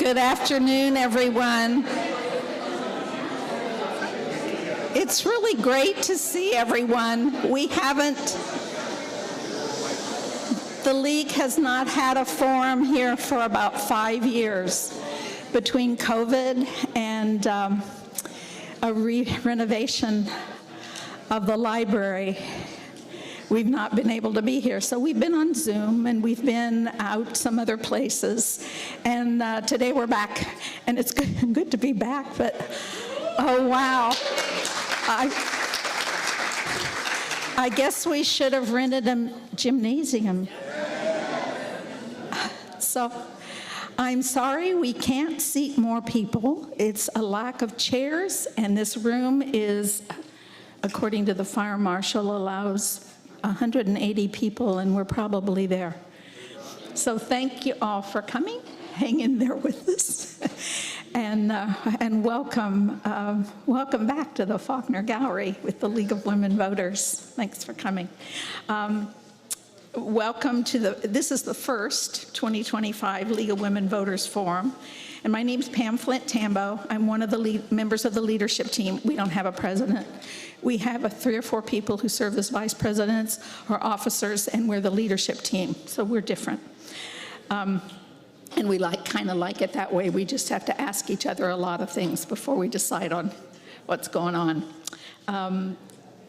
Good afternoon, everyone. It's really great to see everyone. The League has not had a forum here for about 5 years. Between COVID and a renovation of the library, we've not been able to be here. So we've been on Zoom and we've been out some other places. And today we're back, and it's good to be back, but oh wow. I guess we should have rented a gymnasium. So I'm sorry we can't seat more people. It's a lack of chairs, and this room is, according to the fire marshal, allows 180 people, and we're probably there. So thank you all for coming. Hang in there with us. And welcome back to the Faulkner Gallery with the League of Women Voters. Thanks for coming. Welcome to this is the first 2025 League of Women Voters Forum. And my name is Pam Flint Tambo. I'm one of the members of the leadership team. We don't have a president. We have 3 or 4 people who serve as vice presidents or officers, and we're the leadership team. So we're different. And we kind of like it that way. We just have to ask each other a lot of things before we decide on what's going on.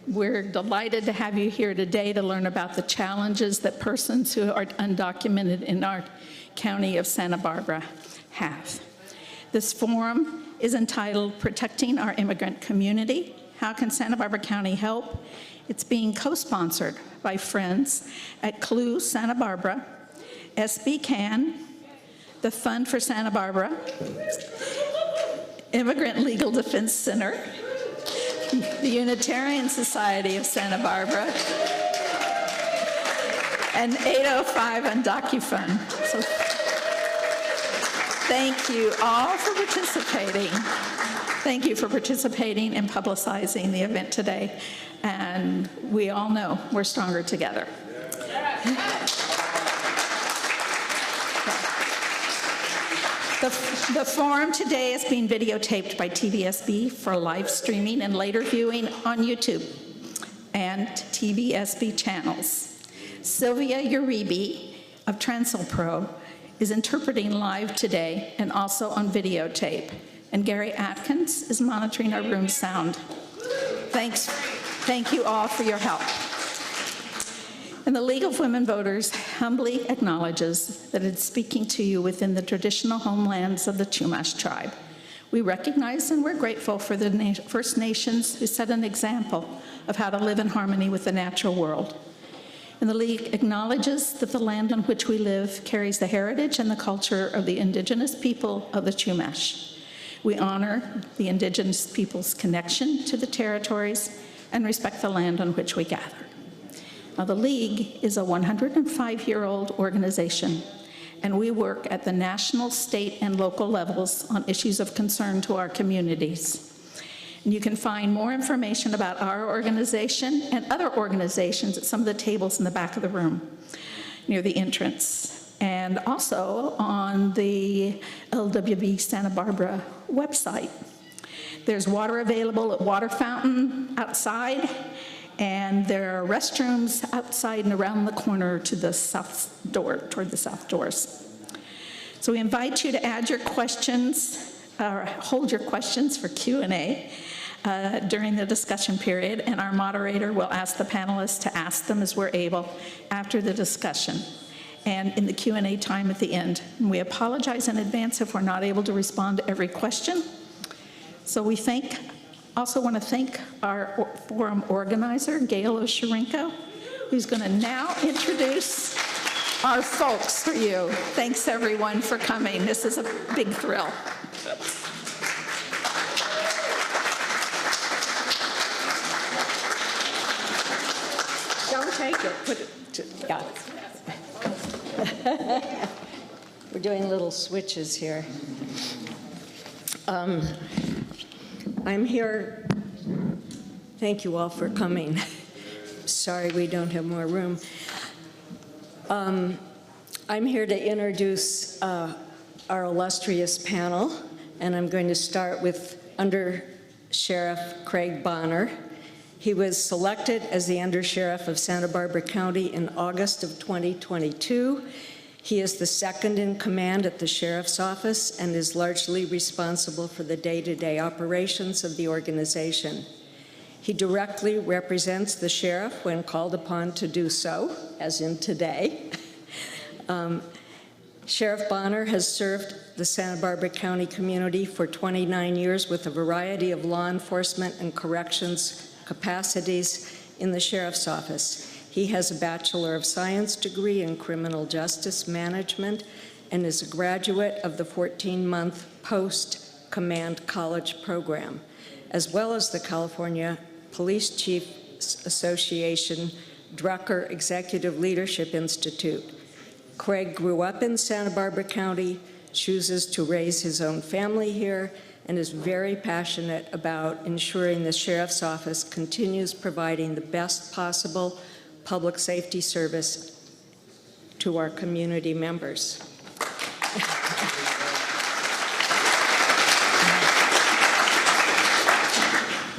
We're delighted to have you here today to learn about the challenges that persons who are undocumented in our county of Santa Barbara have. This forum is entitled Protecting Our Immigrant Community. How can Santa Barbara County help? It's being co-sponsored by friends at CLU Santa Barbara, SB Can, the Fund for Santa Barbara, Immigrant Legal Defense Center, the Unitarian Society of Santa Barbara, and 805 and DocuFund. So thank you all for participating. Thank you for participating and publicizing the event today. And we all know we're stronger together. The forum today is being videotaped by TVSB for live streaming and later viewing on YouTube and TVSB channels. Sylvia Uribe of Transel Pro is interpreting live today and also on videotape. And Gary Atkins is monitoring our room sound. Thanks. Thank you all for your help. And the League of Women Voters humbly acknowledges that it's speaking to you within the traditional homelands of the Chumash tribe. We recognize and we're grateful for the First Nations who set an example of how to live in harmony with the natural world. And the League acknowledges that the land on which we live carries the heritage and the culture of the indigenous people of the Chumash. We honor the indigenous people's connection to the territories and respect the land on which we gather. Now, the League is a 105-year-old organization, and we work at the national, state, and local levels on issues of concern to our communities. And you can find more information about our organization and other organizations at some of the tables in the back of the room near the entrance, and also on the LWB Santa Barbara website. There's water available at water fountain outside, and there are restrooms outside and around the corner to the south door, toward the south doors. So we invite you to add your questions, or hold your questions for Q&A during the discussion period, and our moderator will ask the panelists to ask them as we're able after the discussion and in the Q&A time at the end. And we apologize in advance if we're not able to respond to every question. So we also want to thank our forum organizer, Gail Osharenko, who's going to now introduce our folks for you. Thanks, everyone, for coming. This is a big thrill. Don't take it. Put it. Got it. We're doing little switches here. I'm here. Thank you all for coming. Sorry we don't have more room. I'm here to introduce our illustrious panel, and I'm going to start with Under Sheriff Craig Bonner. He was selected as the Under Sheriff of Santa Barbara County in August of 2022. He is the second in command at the Sheriff's Office and is largely responsible for the day-to-day operations of the organization. He directly represents the sheriff when called upon to do so, as in today. Sheriff Bonner has served the Santa Barbara County community for 29 years with a variety of law enforcement and corrections capacities in the Sheriff's Office. He has a Bachelor of Science degree in Criminal Justice Management and is a graduate of the 14-month Post-Command College program, as well as the California Police Chiefs Association Drucker Executive Leadership Institute. Craig grew up in Santa Barbara County, chooses to raise his own family here, and is very passionate about ensuring the Sheriff's Office continues providing the best possible public safety service to our community members.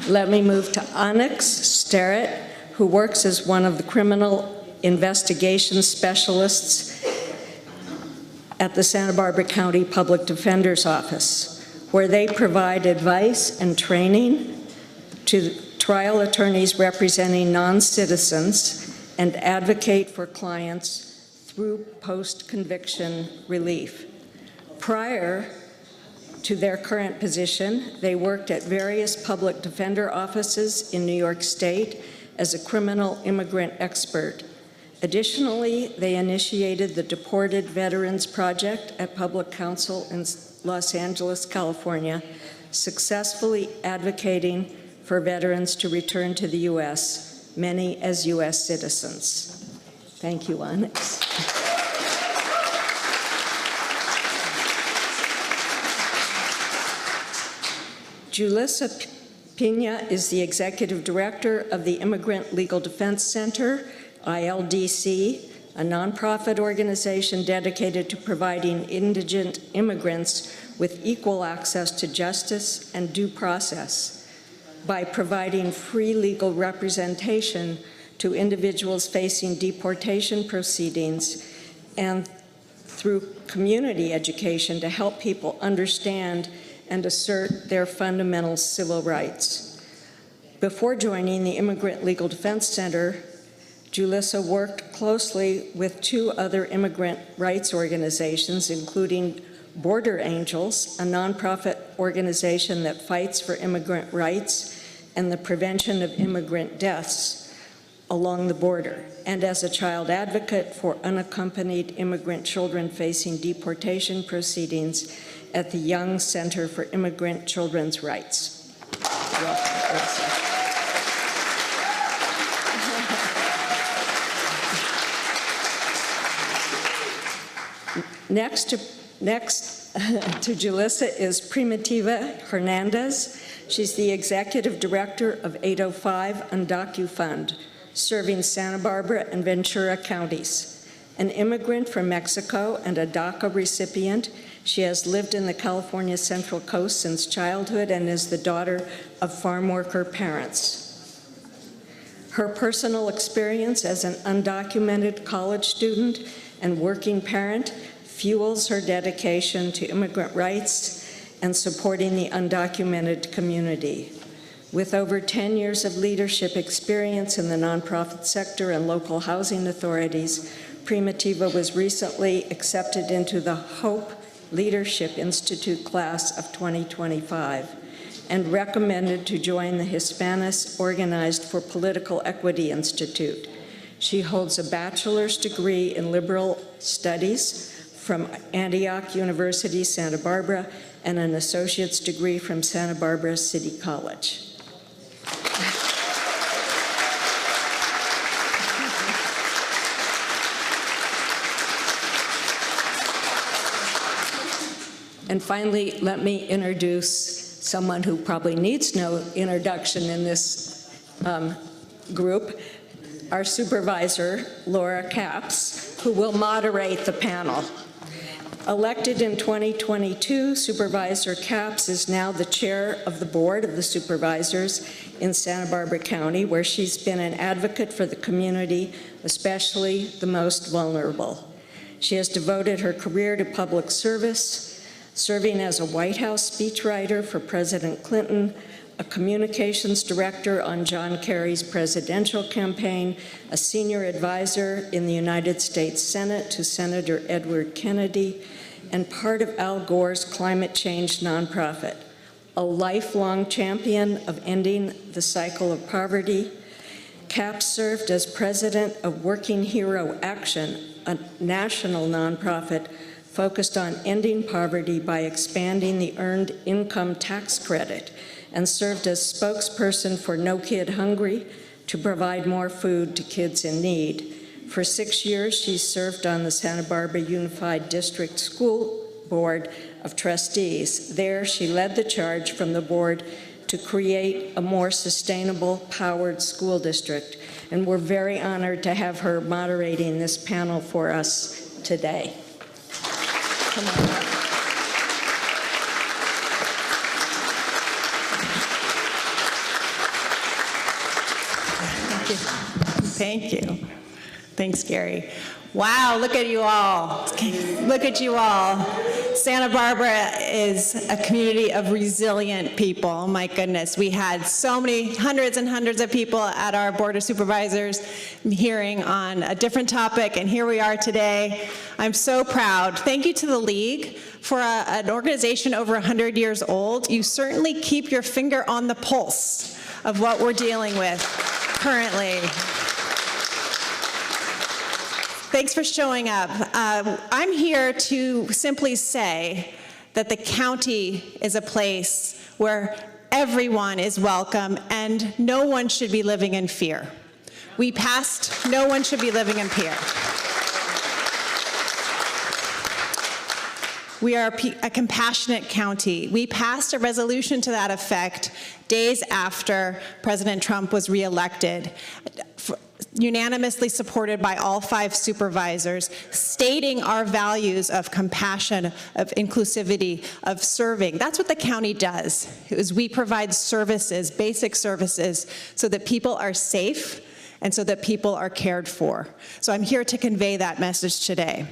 Let me move to Onyx Starrett, who works as one of the criminal investigation specialists at the Santa Barbara County Public Defender's Office, where they provide advice and training to trial attorneys representing non-citizens and advocate for clients through post-conviction relief. Prior to their current position, they worked at various public defender offices in New York State as a criminal immigrant expert. Additionally, they initiated the Deported Veterans Project at Public Counsel in Los Angeles, California, successfully advocating for veterans to return to the U.S., many as U.S. citizens. Thank you, Onyx. Julissa Pina is the Executive Director of the Immigrant Legal Defense Center, ILDC, a nonprofit organization dedicated to providing indigent immigrants with equal access to justice and due process by providing free legal representation to individuals facing deportation proceedings and through community education to help people understand and assert their fundamental civil rights. Before joining the Immigrant Legal Defense Center, Julissa worked closely with two other immigrant rights organizations, including Border Angels, a nonprofit organization that fights for immigrant rights and the prevention of immigrant deaths along the border, and as a child advocate for unaccompanied immigrant children facing deportation proceedings at the Young Center for Immigrant Children's Rights. Welcome, Elsa. Next to Julissa is Primitiva Hernandez. She's the Executive Director of 805 UndocuFund, serving Santa Barbara and Ventura counties. An immigrant from Mexico and a DACA recipient, she has lived in the California Central Coast since childhood and is the daughter of farm worker parents. Her personal experience as an undocumented college student and working parent fuels her dedication to immigrant rights and supporting the undocumented community. With over 10 years of leadership experience in the nonprofit sector and local housing authorities, Primitiva was recently accepted into the Hope Leadership Institute class of 2025 and recommended to join the Hispanis Organized for Political Equity Institute. She holds a bachelor's degree in liberal studies from Antioch University, Santa Barbara, and an associate's degree from Santa Barbara City College. And finally, let me introduce someone who probably needs no introduction in this group, our supervisor, Laura Capps, who will moderate the panel. Elected in 2022, Supervisor Capps is now the chair of the Board of the Supervisors in Santa Barbara County, where she's been an advocate for the community, especially the most vulnerable. She has devoted her career to public service, serving as a White House speechwriter for President Clinton, a communications director on John Kerry's presidential campaign, a senior advisor in the United States Senate to Senator Edward Kennedy, and part of Al Gore's climate change nonprofit, a lifelong champion of ending the cycle of poverty. Capps served as president of Working Hero Action, a national nonprofit focused on ending poverty by expanding the earned income tax credit, and served as spokesperson for No Kid Hungry to provide more food to kids in need. For 6 years, she served on the Santa Barbara Unified District School Board of Trustees. There, she led the charge from the board to create a more sustainable, powered school district. And we're very honored to have her moderating this panel for us today. Come on. Thank you. Thanks, Gary. Wow, look at you all. Look at you all. Santa Barbara is a community of resilient people. Oh my goodness. We had so many, hundreds and hundreds of people at our Board of Supervisors hearing on a different topic, and here we are today. I'm so proud. Thank you to the League. For an organization over 100 years old, you certainly keep your finger on the pulse of what we're dealing with currently. Thanks for showing up. I'm here to simply say that the county is a place where everyone is welcome and no one should be living in fear. We passed No One Should Be Living in Fear. We are a compassionate county. We passed a resolution to that effect days after President Trump was reelected, unanimously supported by all 5 supervisors, stating our values of compassion, of inclusivity, of serving. That's what the county does, is we provide services, basic services, so that people are safe and so that people are cared for. So I'm here to convey that message today.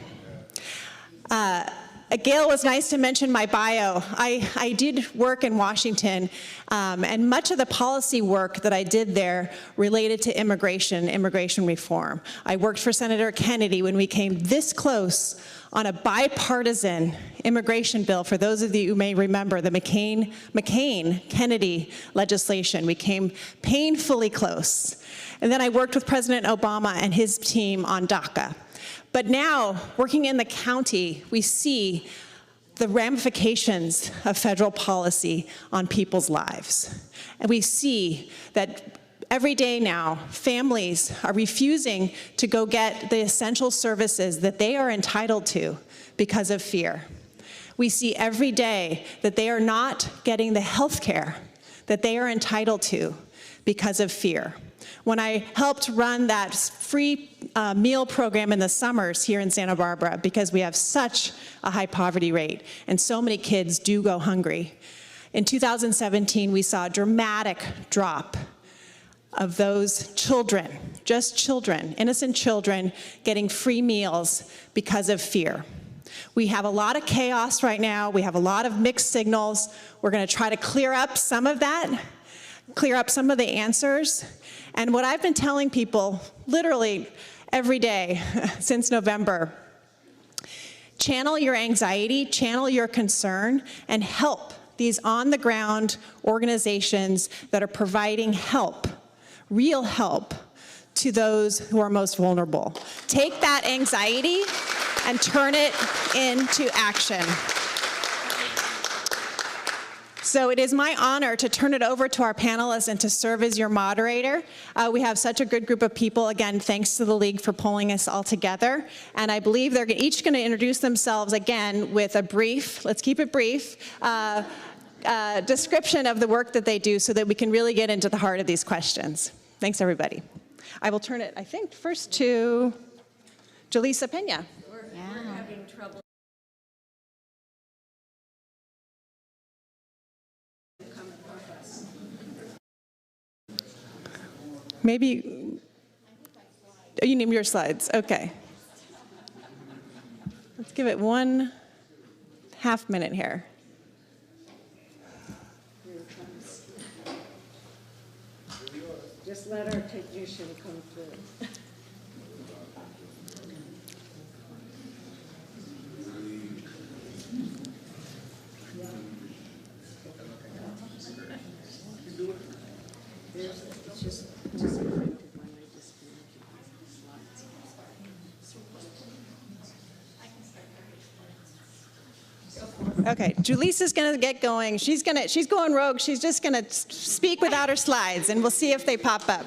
Gail, it was nice to mention my bio. I did work in Washington, and much of the policy work that I did there related to immigration reform. I worked for Senator Kennedy when we came this close on a bipartisan immigration bill. For those of you who may remember the McCain-Kennedy legislation, we came painfully close. And then I worked with President Obama and his team on DACA. But now, working in the county, we see the ramifications of federal policy on people's lives. And we see that every day now, families are refusing to go get the essential services that they are entitled to because of fear. We see every day that they are not getting the health care that they are entitled to because of fear. When I helped run that free meal program in the summers here in Santa Barbara, because we have such a high poverty rate and so many kids do go hungry, in 2017 we saw a dramatic drop of those children, just children, innocent children, getting free meals because of fear. We have a lot of chaos right now. We have a lot of mixed signals. We're going to try to clear up some of that, clear up some of the answers. And what I've been telling people literally every day since November, channel your anxiety, channel your concern, and help these on-the-ground organizations that are providing help, real help, to those who are most vulnerable. Take that anxiety and turn it into action. So it is my honor to turn it over to our panelists and to serve as your moderator. We have such a good group of people. Again, thanks to the League for pulling us all together. And I believe they're each going to introduce themselves again with a brief, let's keep it brief, description of the work that they do so that we can really get into the heart of these questions. Thanks, everybody. I will turn it, I think, first to Jaleesa Pena. maybe, oh, you need your slides, okay. Let's give it 1.5 minute here. Just let our technician come through. Okay, Julisa's gonna get going. She's going rogue. She's just gonna speak without her slides, and we'll see if they pop up.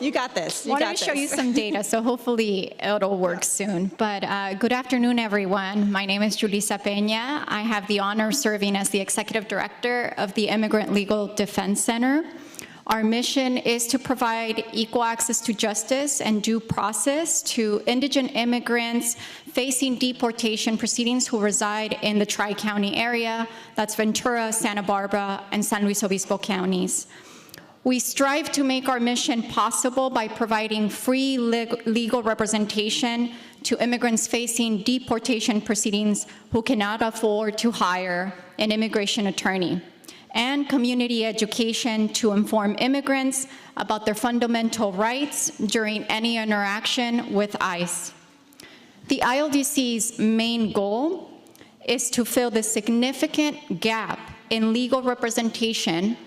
You got this. I wanted to show you some data, so hopefully it'll work soon. But good afternoon, everyone. My name is Julissa Peña. I have the honor of serving as the Executive Director of the Immigrant Legal Defense Center. Our mission is to provide equal access to justice and due process to indigent immigrants facing deportation proceedings who reside in the Tri-County area. That's Ventura, Santa Barbara, and San Luis Obispo counties. We strive to make our mission possible by providing free legal representation to immigrants facing deportation proceedings who cannot afford to hire an immigration attorney, and community education to inform immigrants about their fundamental rights during any interaction with ICE. The ILDC's main goal is to fill the significant gap in legal representation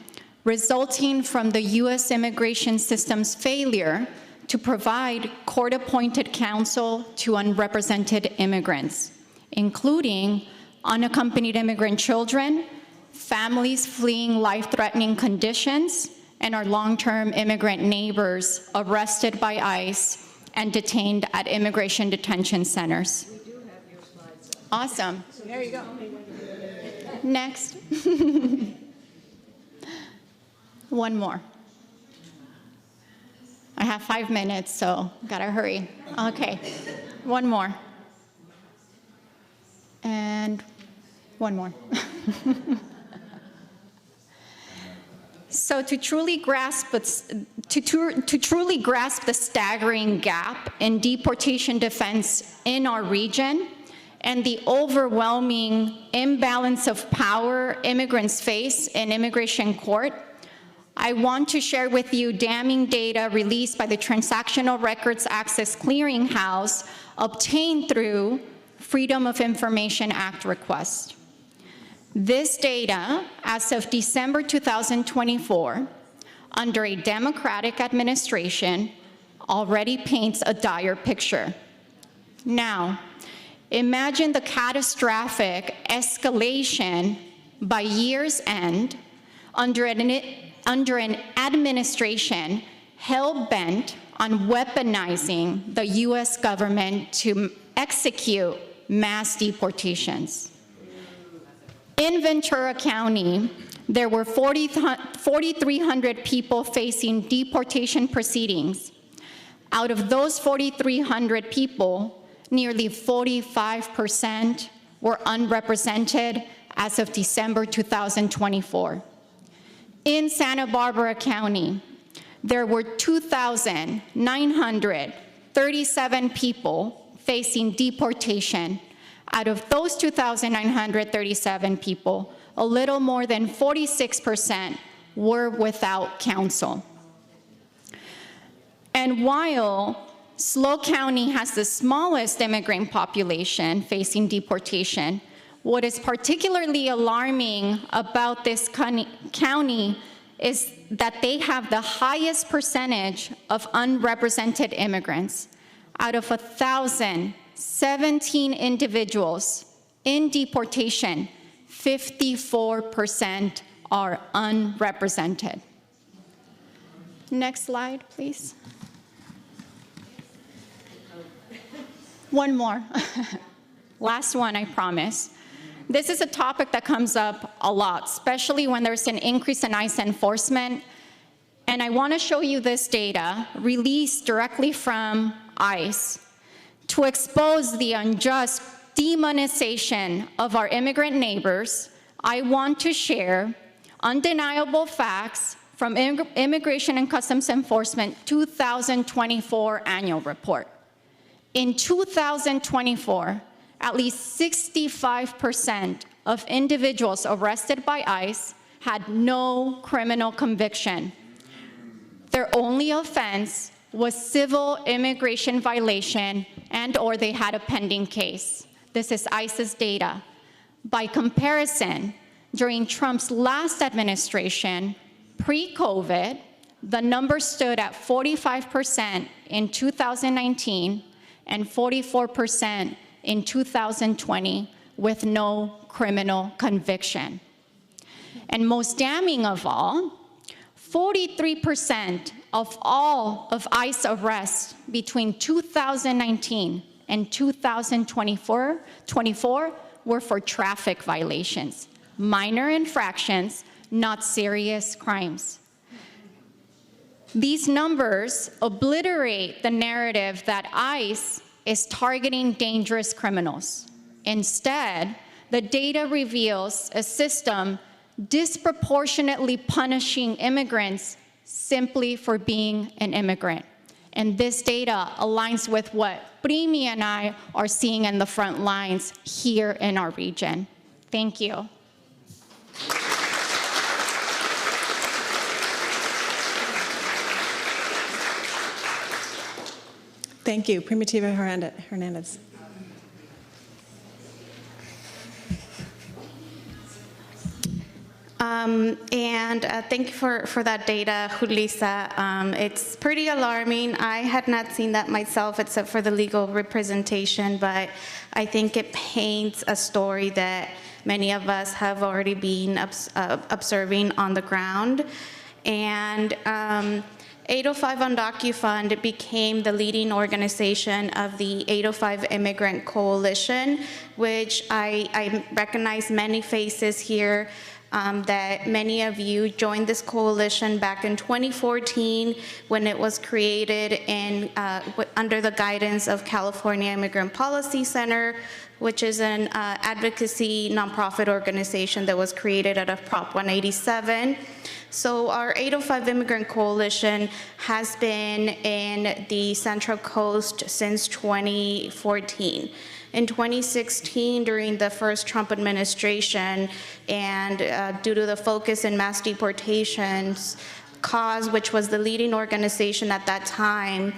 resulting from the U.S. immigration system's failure to provide court-appointed counsel to unrepresented immigrants, including unaccompanied immigrant children, families fleeing life-threatening conditions, and our long-term immigrant neighbors arrested by ICE and detained at immigration detention centers. We do have your slides. Awesome. There you go. Next. One more. I have 5 minutes, so gotta hurry. Okay, one more. And one more. So to truly grasp the staggering gap in deportation defense in our region and the overwhelming imbalance of power immigrants face in immigration court, I want to share with you damning data released by the Transactional Records Access Clearinghouse obtained through Freedom of Information Act request. This data, as of December 2024, under a Democratic administration, already paints a dire picture. Now, imagine the catastrophic escalation by year's end under an administration hell-bent on weaponizing the US government to execute mass deportations. In Ventura County, there were 4,300 people facing deportation proceedings. Out of those 4,300 people, nearly 45% were unrepresented as of December 2024. In Santa Barbara County, there were 2,937 people facing deportation. Out of those 2,937 people, a little more than 46% were without counsel. And while SLO County has the smallest immigrant population facing deportation, what is particularly alarming about this county is that they have the highest percentage of unrepresented immigrants. Out of 1,017 individuals in deportation, 54% are unrepresented. Next slide, please. One more. Last one, I promise. This is a topic that comes up a lot, especially when there's an increase in ICE enforcement. And I want to show you this data released directly from ICE to expose the unjust demonization of our immigrant neighbors. I want to share undeniable facts from Immigration and Customs Enforcement 2024 annual report. In 2024, at least 65% of individuals arrested by ICE had no criminal conviction. Their only offense was civil immigration violation and/or they had a pending case. This is ICE's data. By comparison, during Trump's last administration, pre-COVID, the number stood at 45% in 2019 and 44% in 2020 with no criminal conviction. And most damning of all, 43% of all of ICE arrests between 2019 and 2024 were for traffic violations, minor infractions, not serious crimes. These numbers obliterate the narrative that ICE is targeting dangerous criminals. Instead, the data reveals a system disproportionately punishing immigrants simply for being an immigrant. And this data aligns with what Primi and I are seeing in the front lines here in our region. Thank you. Thank you, Primitiva Hernandez. Thank you for that data, Julissa. It's pretty alarming. I had not seen that myself except for the legal representation, but I think it paints a story that many of us have already been observing on the ground. And 805 UndocuFund became the leading organization of the 805 Immigrant Coalition, which I recognize many faces here. That many of you joined this coalition back in 2014 when it was created under the guidance of California Immigrant Policy Center, which is an advocacy nonprofit organization that was created out of Prop 187. So our 805 Immigrant Coalition has been in the Central Coast since 2014. In 2016, during the first Trump administration, and due to the focus in mass deportations, CAUSE, which was the leading organization at that time,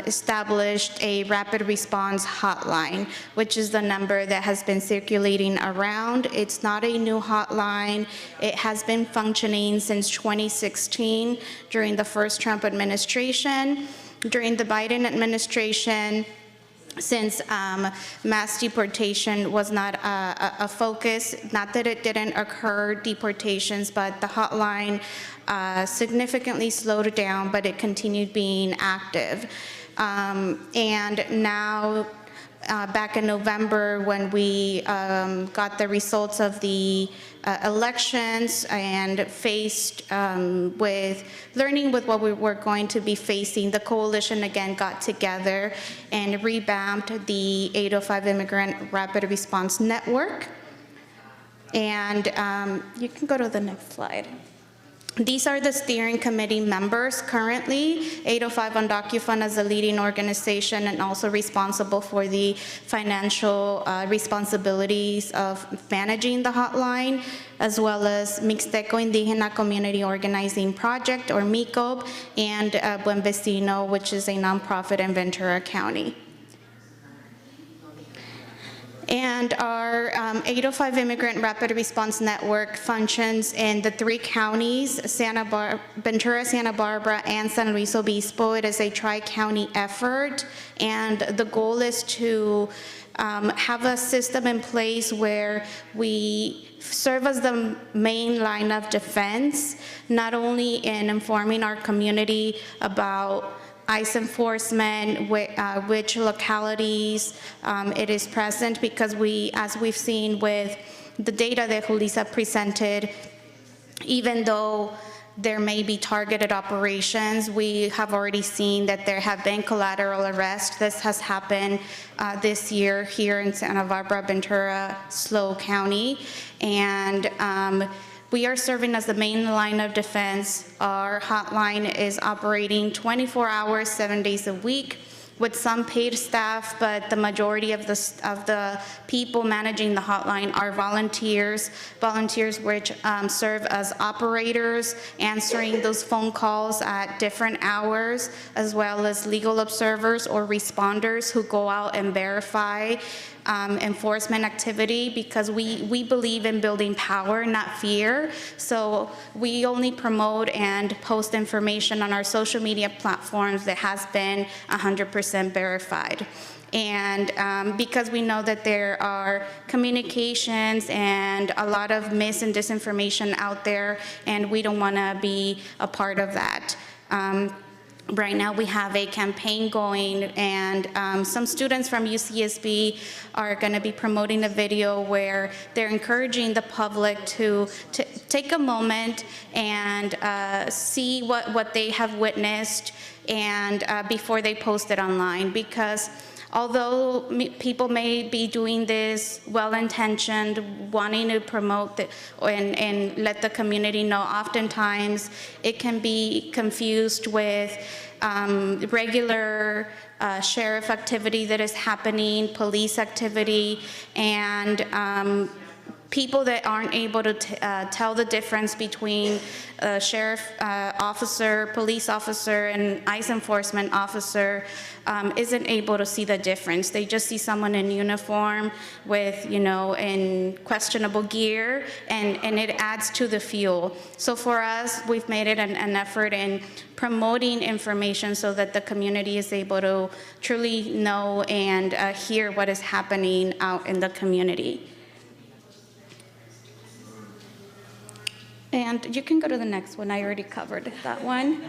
established a rapid response hotline, which is the number that has been circulating around. It's not a new hotline. It has been functioning since 2016 during the first Trump administration. During the Biden administration, since mass deportation was not a focus, not that it didn't occur, deportations, but the hotline significantly slowed down, but it continued being active. And now, back in November, when we got the results of the elections and faced with learning with what we were going to be facing, the coalition again got together and revamped the 805 Immigrant Rapid Response Network. And you can go to the next slide. These are the steering committee members currently. 805 UndocuFund as the leading organization and also responsible for the financial responsibilities of managing the hotline, as well as Mixteco Indígena Community Organizing Project, or MICOP, and Buen Vecino, which is a nonprofit in Ventura County. And our 805 Immigrant Rapid Response Network functions in the 3 counties, Ventura, Santa Barbara, and San Luis Obispo. It is a tri-county effort, and the goal is to have a system in place where we serve as the main line of defense, not only in informing our community about ICE enforcement, which localities it is present, because as we've seen with the data that Julissa presented, even though there may be targeted operations, we have already seen that there have been collateral arrests. This has happened this year here in Santa Barbara, Ventura, SLO County, and We are serving as the main line of defense. Our hotline is operating 24 hours, 7 days a week, with some paid staff, but the majority of the people managing the hotline are volunteers which serve as operators, answering those phone calls at different hours, as well as legal observers or responders who go out and verify enforcement activity, because we believe in building power, not fear. So we only promote and post information on our social media platforms that has been 100% verified. And because we know that there are communications and a lot of mis and disinformation out there, and we don't want to be a part of that. Right now we have a campaign going, and some students from UCSB are going to be promoting a video where they're encouraging the public to take a moment and see what they have witnessed, and before they post it online. Because although people may be doing this well-intentioned, wanting to promote and let the community know, oftentimes it can be confused with regular sheriff activity that is happening, police activity, and people that aren't able to tell the difference between a sheriff officer, police officer, and ICE enforcement officer isn't able to see the difference. They just see someone in uniform with, in questionable gear, and it adds to the fuel. So for us, we've made it an effort in promoting information so that the community is able to truly know and hear what is happening out in the community. And you can go to the next one. I already covered that one.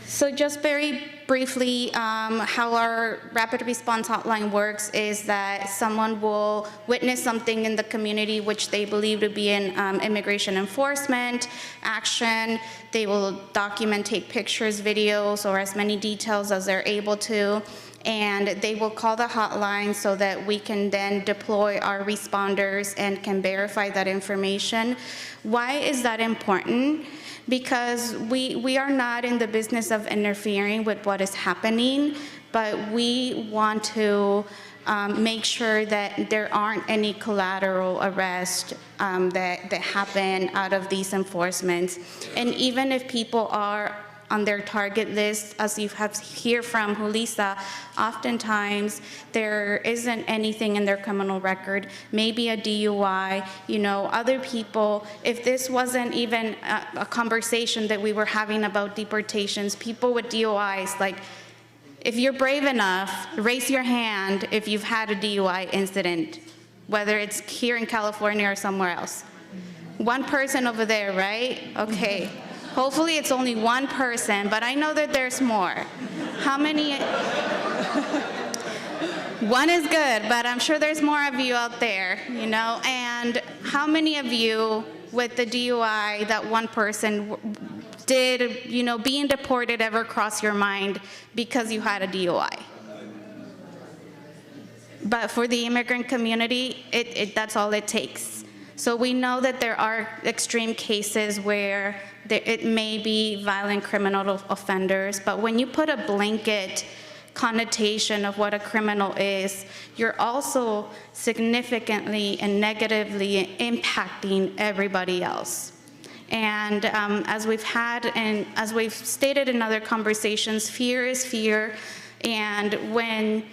So just very briefly, how our rapid response hotline works is that someone will witness something in the community which they believe to be an immigration enforcement action. They will document, take pictures, videos, or as many details as they're able to, and they will call the hotline so that we can then deploy our responders and can verify that information. Why is that important? Because we are not in the business of interfering with what is happening, but we want to make sure that there aren't any collateral arrests that happen out of these enforcements. And even if people are on their target list, as you have heard from Julissa, oftentimes there isn't anything in their criminal record, maybe a DUI, other people. If this wasn't even a conversation that we were having about deportations, people with DUIs, like, if you're brave enough, raise your hand if you've had a DUI incident, whether it's here in California or somewhere else. One person over there, right? Okay. Hopefully it's only one person, but I know that there's more. How many? One is good, but I'm sure there's more of you out there, And how many of you with the DUI, that one person, did, being deported ever cross your mind because you had a DUI? But for the immigrant community, that's all it takes. So we know that there are extreme cases where it may be violent criminal offenders, but when you put a blanket connotation of what a criminal is, you're also significantly and negatively impacting everybody else. And as we've had, and as we've stated in other conversations, fear is fear, and when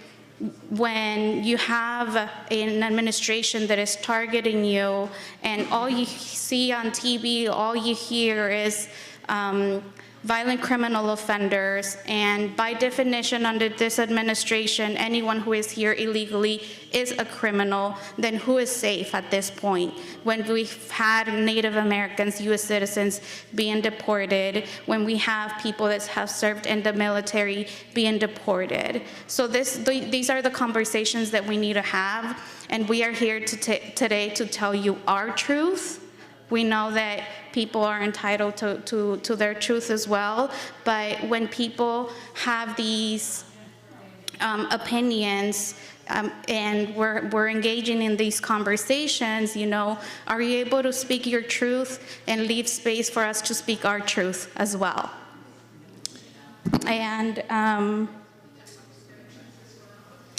you have an administration that is targeting you and all you see on TV, all you hear is violent criminal offenders, and by definition under this administration, anyone who is here illegally is a criminal, then who is safe at this point? When we've had Native Americans, US citizens being deported, when we have people that have served in the military being deported. So these are the conversations that we need to have, and we are here today to tell you our truth. We know that people are entitled to their truth as well, but when people have these opinions, and we're engaging in these conversations, you know, are you able to speak your truth and leave space for us to speak our truth as well? And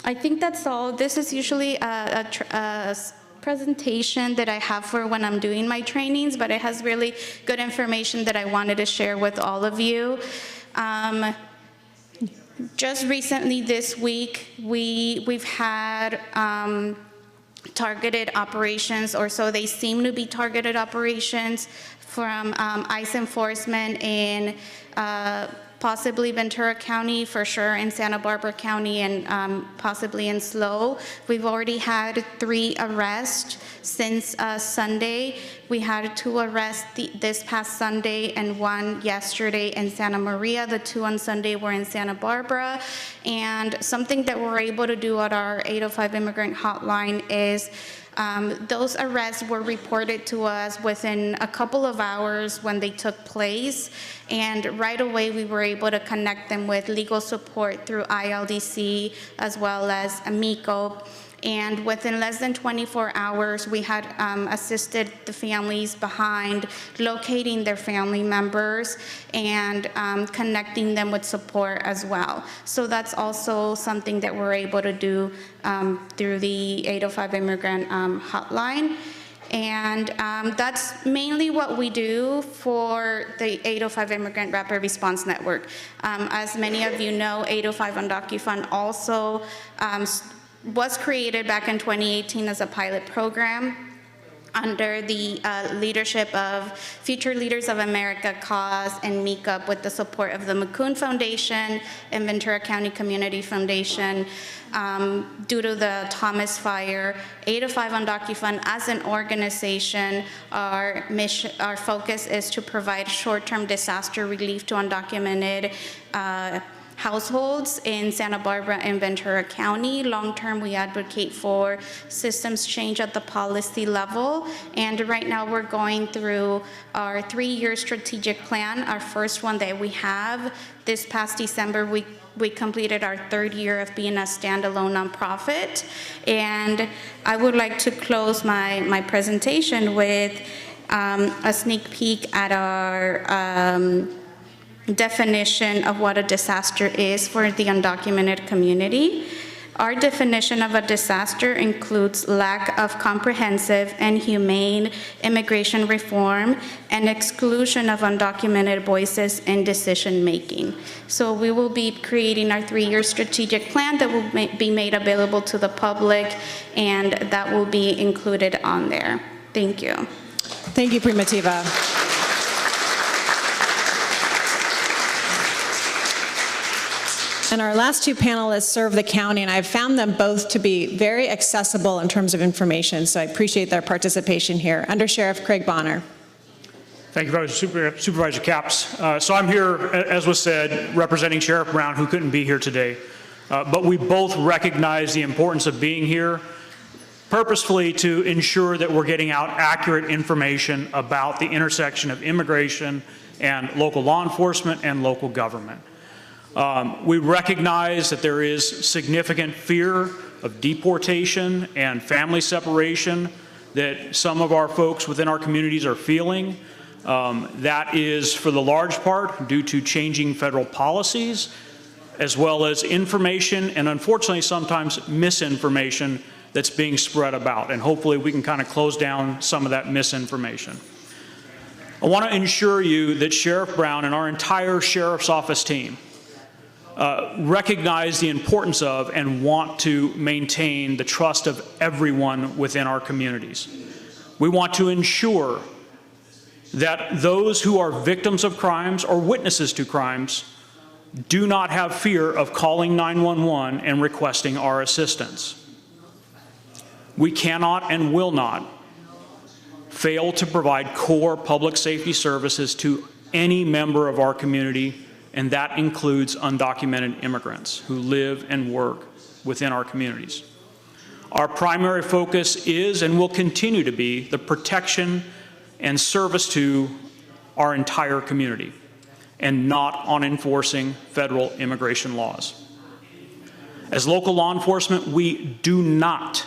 I think that's all. This is usually a presentation that I have for when I'm doing my trainings, but it has really good information that I wanted to share with all of you. Just recently this week, we've had targeted operations, or so they seem to be targeted operations from ICE enforcement in possibly Ventura County, for sure in Santa Barbara County, and possibly in SLO. We've already had 3 arrests since Sunday. We had 2 arrests this past Sunday and 1 yesterday in Santa Maria. The 2 on Sunday were in Santa Barbara. And something that we're able to do at our 805 Immigrant Hotline is those arrests were reported to us within a couple of hours when they took place, and right away we were able to connect them with legal support through ILDC as well as AMICO. And within less than 24 hours, we had assisted the families behind locating their family members and connecting them with support as well. So that's also something that we're able to do through the 805 Immigrant Hotline. And that's mainly what we do for the 805 Immigrant Rapid Response Network. As many of you know, 805 Undocu also was created back in 2018 as a pilot program under the leadership of Future Leaders of America Cause and MECUP, with the support of the McCoon Foundation and Ventura County Community Foundation. Due to the Thomas Fire, 805 Undocu as an organization, our focus is to provide short-term disaster relief to undocumented households in Santa Barbara and Ventura County. Long-term, we advocate for systems change at the policy level. And right now we're going through our 3-year strategic plan, our first one that we have. This past December, we completed our 3rd year of being a standalone nonprofit. And I would like to close my presentation with a sneak peek at our definition of what a disaster is for the undocumented community. Our definition of a disaster includes lack of comprehensive and humane immigration reform and exclusion of undocumented voices in decision making. So we will be creating our 3-year strategic plan that will be made available to the public, and that will be included on there. Thank you. Thank you, Primitiva. And our last 2 panelists serve the county, and I've found them both to be very accessible in terms of information, so I appreciate their participation here. Under Sheriff Craig Bonner. Thank you, Supervisor Capps. So I'm here, as was said, representing Sheriff Brown, who couldn't be here today. But we both recognize the importance of being here purposefully to ensure that we're getting out accurate information about the intersection of immigration and local law enforcement and local government. We recognize that there is significant fear of deportation and family separation that some of our folks within our communities are feeling. That is, for the large part, due to changing federal policies, as well as information and, unfortunately, sometimes misinformation that's being spread about. And hopefully we can kind of close down some of that misinformation. I want to ensure you that Sheriff Brown and our entire Sheriff's Office team recognize the importance of and want to maintain the trust of everyone within our communities. We want to ensure that those who are victims of crimes or witnesses to crimes do not have fear of calling 911 and requesting our assistance. We cannot and will not fail to provide core public safety services to any member of our community, and that includes undocumented immigrants who live and work within our communities. Our primary focus is and will continue to be the protection and service to our entire community, and not on enforcing federal immigration laws. As local law enforcement, we do not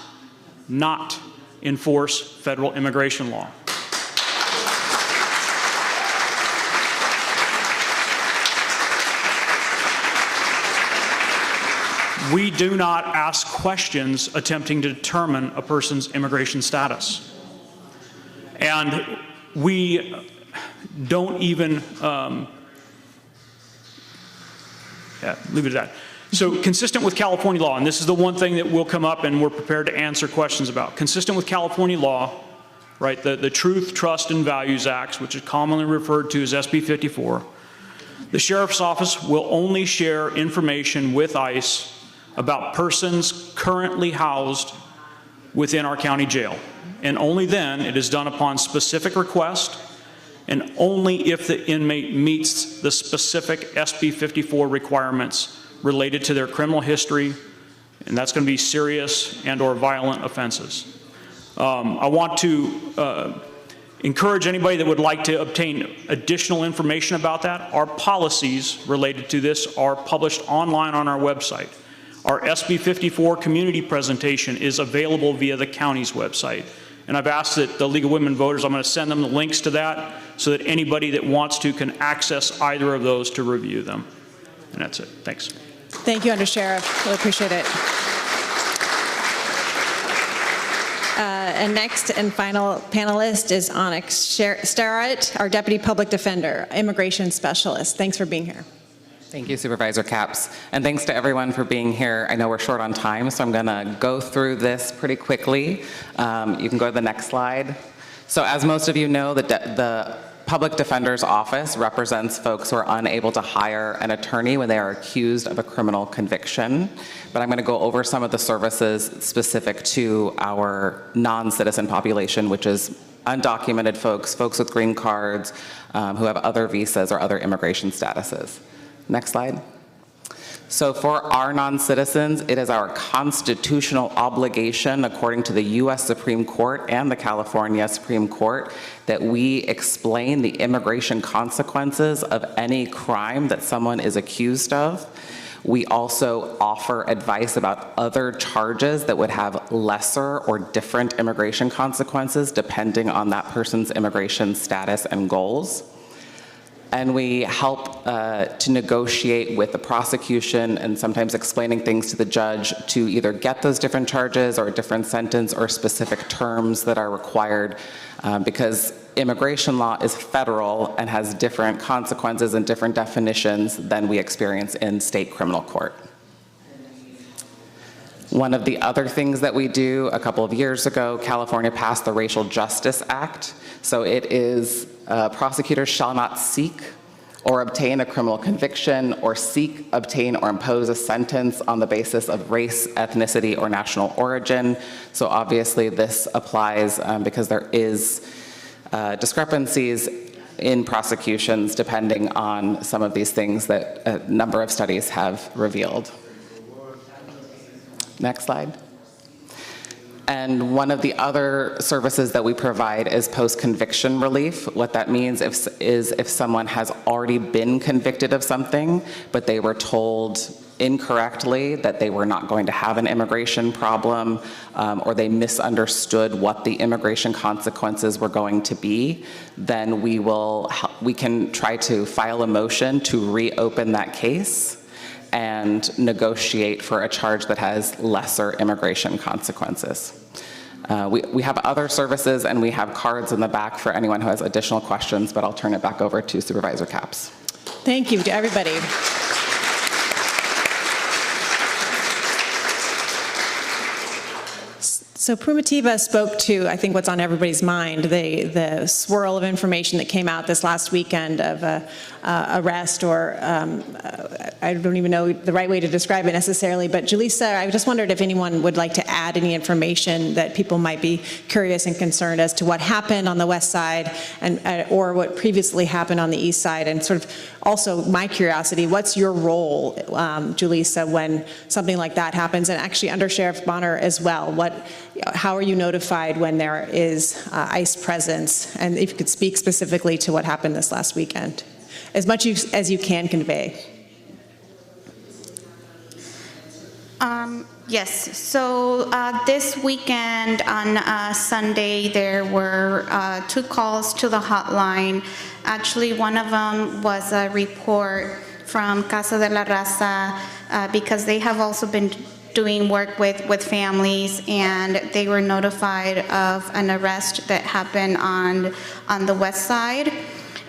enforce federal immigration law. We do not ask questions attempting to determine a person's immigration status. And we don't even, leave it at that. So consistent with California law, and this is the one thing that will come up and we're prepared to answer questions about. Consistent with California law, right, the Truth, Trust, and Values Acts, which is commonly referred to as SB 54, the Sheriff's Office will only share information with ICE about persons currently housed within our county jail. And only then, it is done upon specific request, and only if the inmate meets the specific SB 54 requirements related to their criminal history, and that's going to be serious and or violent offenses. I want to encourage anybody that would like to obtain additional information about that. Our policies related to this are published online on our website. Our SB 54 community presentation is available via the county's website. And I've asked that the League of Women Voters, I'm going to send them the links to that so that anybody that wants to can access either of those to review them. And that's it. Thanks. Thank you, Undersheriff. Really appreciate it. And next and final panelist is Onyx Starrett, our Deputy Public Defender, Immigration Specialist. Thanks for being here. Thank you, Supervisor Capps. And thanks to everyone for being here. I know we're short on time, so I'm going to go through this pretty quickly. You can go to the next slide. So as most of you know, the Public Defender's Office represents folks who are unable to hire an attorney when they are accused of a criminal conviction. But I'm going to go over some of the services specific to our non-citizen population, which is undocumented folks, folks with green cards, who have other visas or other immigration statuses. Next slide. So for our non-citizens, it is our constitutional obligation, according to the U.S. Supreme Court and the California Supreme Court, that we explain the immigration consequences of any crime that someone is accused of. We also offer advice about other charges that would have lesser or different immigration consequences depending on that person's immigration status and goals. And we help to negotiate with the prosecution and sometimes explaining things to the judge to either get those different charges or a different sentence or specific terms that are required because immigration law is federal and has different consequences and different definitions than we experience in state criminal court. One of the other things that we do, a couple of years ago, California passed the Racial Justice Act. So it is prosecutors shall not seek or obtain a criminal conviction or seek, obtain, or impose a sentence on the basis of race, ethnicity, or national origin. So obviously this applies because there is discrepancies in prosecutions depending on some of these things that a number of studies have revealed. Next slide. And one of the other services that we provide is post-conviction relief. What that means is if someone has already been convicted of something, but they were told incorrectly that they were not going to have an immigration problem, or they misunderstood what the immigration consequences were going to be, then we can try to file a motion to reopen that case and negotiate for a charge that has lesser immigration consequences. We have other services and we have cards in the back for anyone who has additional questions, but I'll turn it back over to Supervisor Capps. Thank you to everybody. So Primitiva spoke to, I think, what's on everybody's mind, the swirl of information that came out this last weekend of arrest, or I don't even know the right way to describe it necessarily, but Julissa, I just wondered if anyone would like to add any information that people might be curious and concerned as to what happened on the west side and or what previously happened on the east side, and sort of also my curiosity, what's your role, Julissa, when something like that happens, and actually Under Sheriff Bonner as well, how are you notified when there is ICE presence? And if you could speak specifically to what happened this last weekend, as much as you can convey. Yes, so this weekend on Sunday, there were 2 calls to the hotline. Actually, one of them was a report from Casa de la Raza because they have also been doing work with families, and they were notified of an arrest that happened on the west side.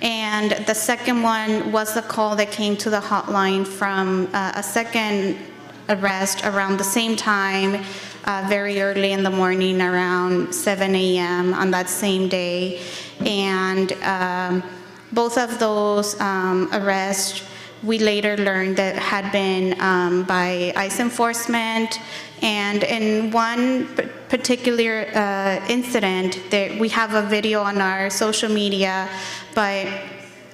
And the second one was a call that came to the hotline from a second arrest around the same time, very early in the morning, around 7 a.m. on that same day. And both of those arrests, we later learned that had been by ICE enforcement. And in one particular incident, that we have a video on our social media, but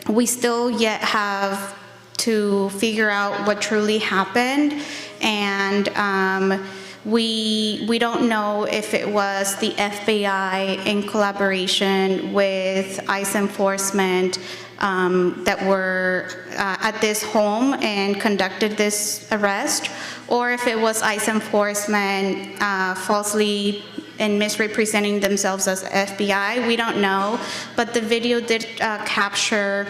we still yet have to figure out what truly happened. And we don't know if it was the FBI in collaboration with ICE enforcement that were at this home and conducted this arrest, or if it was ICE enforcement falsely and misrepresenting themselves as FBI. We don't know, but the video did capture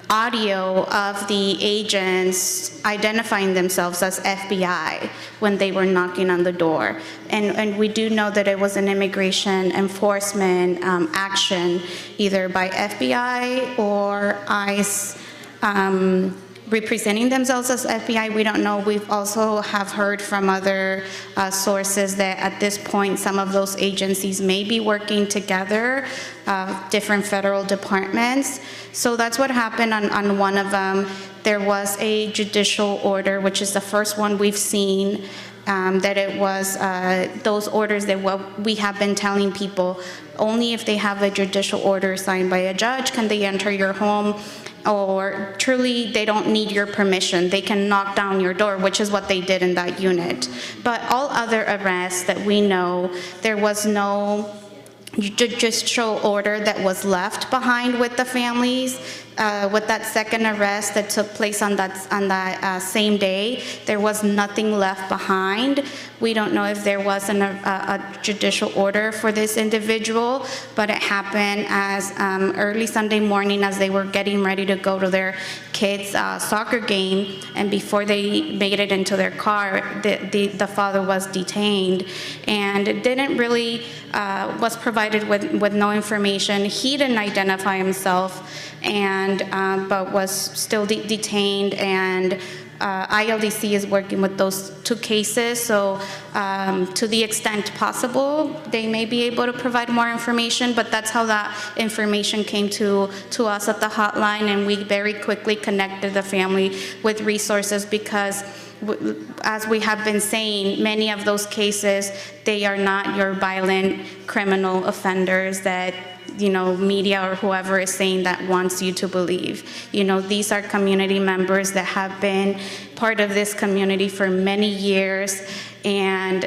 audio of the agents identifying themselves as FBI when they were knocking on the door. And we do know that it was an immigration enforcement action, either by FBI or ICE representing themselves as FBI. We don't know. We've also have heard from other sources that at this point some of those agencies may be working together, different federal departments. So that's what happened on one of them. There was a judicial order, which is the first one we've seen, that it was those orders that what we have been telling people, only if they have a judicial order signed by a judge can they enter your home, or truly they don't need your permission. They can knock down your door, which is what they did in that unit. But all other arrests that we know, there was no judicial order that was left behind with the families. With that second arrest that took place on that same day, there was nothing left behind. We don't know if there was a judicial order for this individual, but it happened as early Sunday morning as they were getting ready to go to their kids' soccer game, and before they made it into their car, the father was detained, and it didn't really was provided with no information. He didn't identify himself, and but was still detained, and ILDC is working with those 2 cases, so to the extent possible, they may be able to provide more information, but that's how that information came to us at the hotline, and we very quickly connected the family with resources because as we have been saying, many of those cases, they are not your violent criminal offenders that media or whoever is saying that wants you to believe. These are community members that have been part of this community for many years and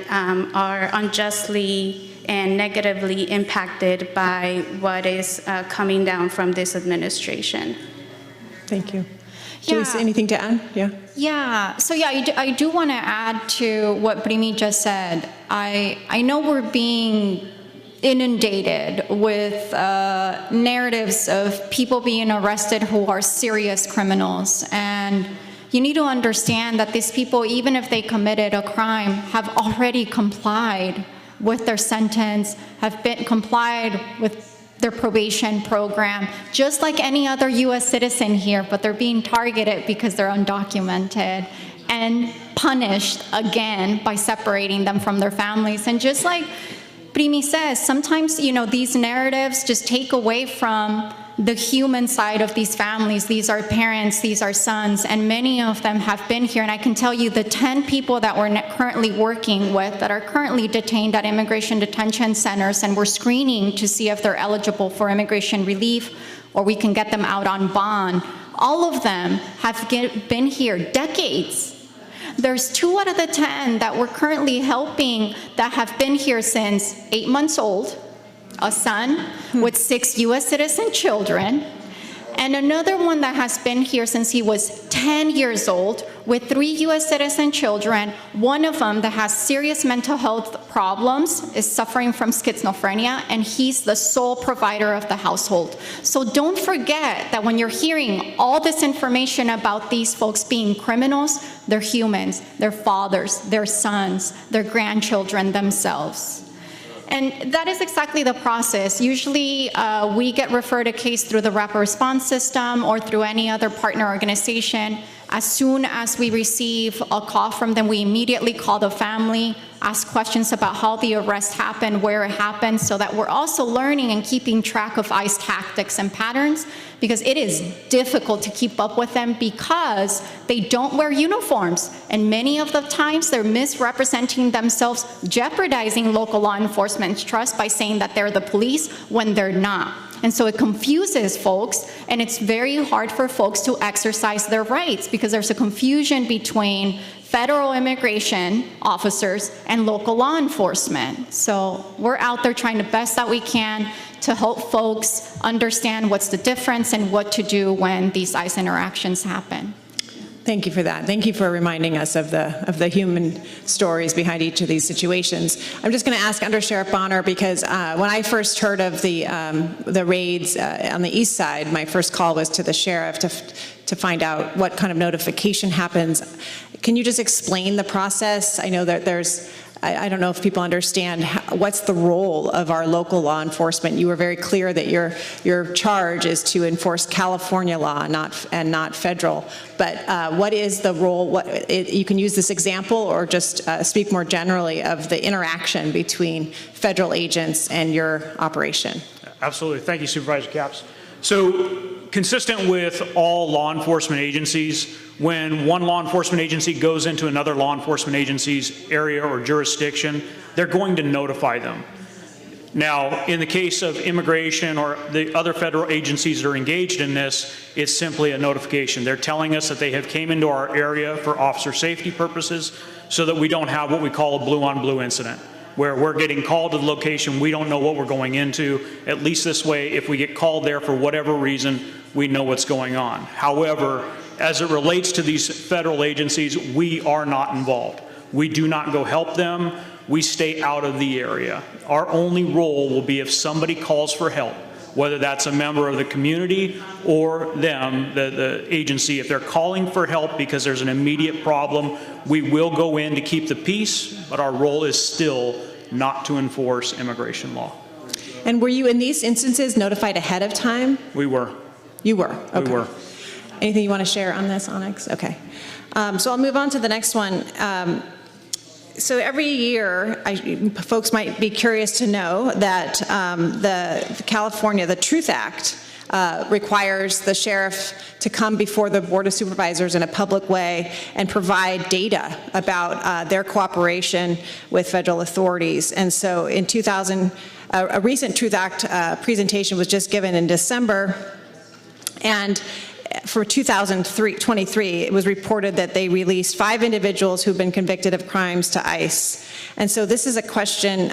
are unjustly and negatively impacted by what is coming down from this administration. Thank you. Julissa, anything to add? Yeah. So I do want to add to what Primi just said. I know we're being inundated with narratives of people being arrested who are serious criminals, and you need to understand that these people, even if they committed a crime, have already complied with their sentence, have been complied with their probation program, just like any other U.S. citizen here, but they're being targeted because they're undocumented and punished again by separating them from their families. And just like Primi says, sometimes, these narratives just take away from the human side of these families. These are parents, these are sons, and many of them have been here. And I can tell you the 10 people that we're currently working with that are currently detained at immigration detention centers, and we're screening to see if they're eligible for immigration relief or we can get them out on bond. All of them have been here decades. There's 2 out of the 10 that we're currently helping that have been here since 8 months old, a son with 6 U.S. citizen children, and another one that has been here since he was 10 years old with 3 U.S. citizen children. One of them that has serious mental health problems is suffering from schizophrenia, and he's the sole provider of the household. So don't forget that when you're hearing all this information about these folks being criminals, they're humans, they're fathers, they're sons, they're grandchildren themselves. And that is exactly the process. Usually we get referred a case through the rapid response system or through any other partner organization. As soon as we receive a call from them, we immediately call the family, ask questions about how the arrest happened, where it happened, so that we're also learning and keeping track of ICE tactics and patterns, because it is difficult to keep up with them because they don't wear uniforms. And many of the times they're misrepresenting themselves, jeopardizing local law enforcement's trust by saying that they're the police when they're not. And so it confuses folks, and it's very hard for folks to exercise their rights because there's a confusion between federal immigration officers and local law enforcement. So we're out there trying the best that we can to help folks understand what's the difference and what to do when these ICE interactions happen. Thank you for that. Thank you for reminding us of the human stories behind each of these situations. I'm just going to ask Under Sheriff Bonner, because when I first heard of the raids on the east side, my first call was to the sheriff to find out what kind of notification happens. Can you just explain the process? I know that I don't know if people understand what's the role of our local law enforcement. You were very clear that your charge is to enforce California law, not federal. But what is the role? You can use this example, or just speak more generally of the interaction between federal agents and your operation. Absolutely. Thank you, Supervisor Capps. So, consistent with all law enforcement agencies, when one law enforcement agency goes into another law enforcement agency's area or jurisdiction, they're going to notify them. Now, in the case of immigration or the other federal agencies that are engaged in this, it's simply a notification. They're telling us that they have came into our area for officer safety purposes so that we don't have what we call a blue-on-blue incident, where we're getting called to the location, we don't know what we're going into. At least this way, if we get called there for whatever reason, we know what's going on. However, as it relates to these federal agencies, we are not involved. We do not go help them. We stay out of the area. Our only role will be if somebody calls for help, whether that's a member of the community or them, the agency. If they're calling for help because there's an immediate problem, we will go in to keep the peace, but our role is still not to enforce immigration law. And were you in these instances notified ahead of time? We were. You were? Okay. We were. Anything you want to share on this, Onyx? Okay. So I'll move on to the next one. So every year, folks might be curious to know that the California, the Truth Act, requires the sheriff to come before the Board of Supervisors in a public way and provide data about their cooperation with federal authorities. And so in 2000, a recent Truth Act presentation was just given in December, and for 2023, it was reported that they released 5 individuals who've been convicted of crimes to ICE. And so this is a question,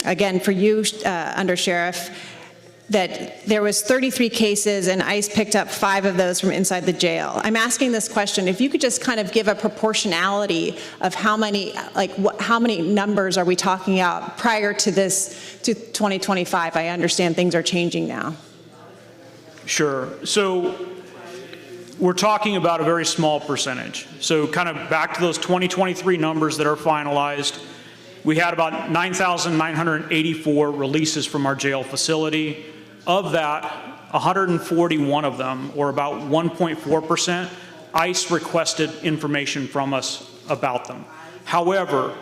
again, for you, Under Sheriff, that there was 33 cases and ICE picked up 5 of those from inside the jail. I'm asking this question, if you could just kind of give a proportionality of how many, how many numbers are we talking about prior to this, to 2025? I understand things are changing now. Sure. So we're talking about a very small percentage. So kind of back to those 2023 numbers that are finalized, we had about 9,984 releases from our jail facility. Of that, 141 of them, or about 1.4%, ICE requested information from us about them. However,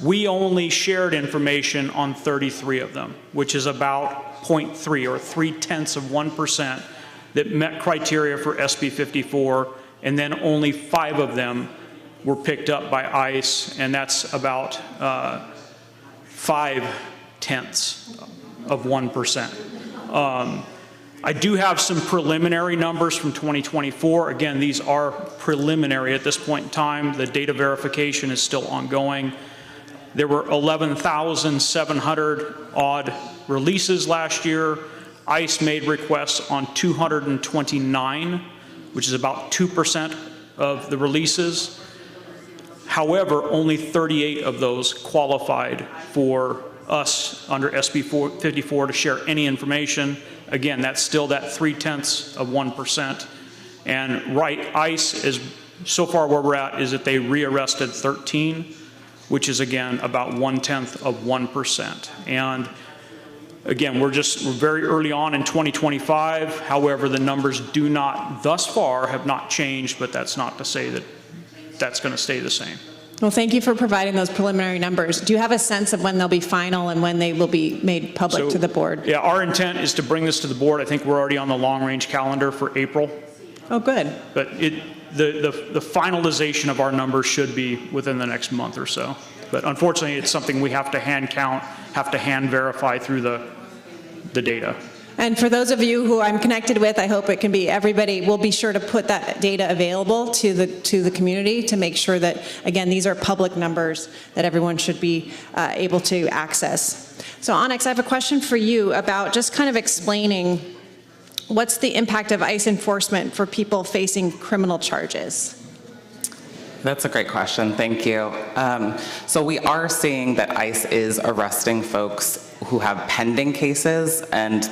we only shared information on 33 of them, which is about 0.3 or 0.3% that met criteria for SB 54, and then only 5 of them were picked up by ICE, and that's about 0.5%. I do have some preliminary numbers from 2024. Again, these are preliminary at this point in time. The data verification is still ongoing. There were 11,700 odd releases last year. ICE made requests on 229, which is about 2% of the releases. However, only 38 of those qualified for us under SB 54 to share any information. Again, that's still that 0.3%. And ICE is, so far where we're at is that they rearrested 13, which is again about 0.1%. And again, we're very early on in 2025. However, the numbers thus far have not changed, but that's not to say that that's going to stay the same. Well, thank you for providing those preliminary numbers. Do you have a sense of when they'll be final and when they will be made public to the board? Yeah, our intent is to bring this to the board. I think we're already on the long-range calendar for April. Oh, good. But the finalization of our numbers should be within the next month or so. But unfortunately, it's something we have to hand count, have to hand verify through the data. And for those of you who I'm connected with, I hope it can be everybody. We'll be sure to put that data available to the community to make sure that, again, these are public numbers that everyone should be able to access. So Onyx, I have a question for you about just kind of explaining what's the impact of ICE enforcement for people facing criminal charges? That's a great question, thank you. So we are seeing that ICE is arresting folks who have pending cases, and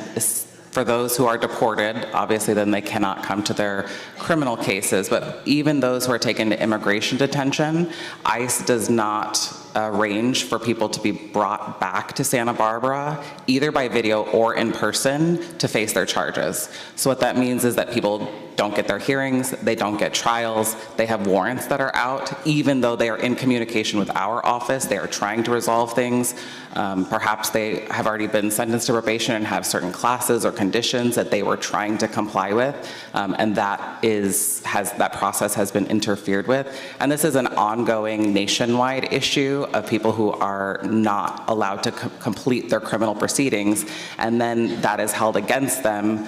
for those who are deported, obviously then they cannot come to their criminal cases, but even those who are taken to immigration detention, ICE does not arrange for people to be brought back to Santa Barbara, either by video or in person, to face their charges. So what that means is that people don't get their hearings, they don't get trials, they have warrants that are out, even though they are in communication with our office, they are trying to resolve things. Perhaps they have already been sentenced to probation and have certain classes or conditions that they were trying to comply with, and that process has been interfered with. And this is an ongoing nationwide issue of people who are not allowed to complete their criminal proceedings, and then that is held against them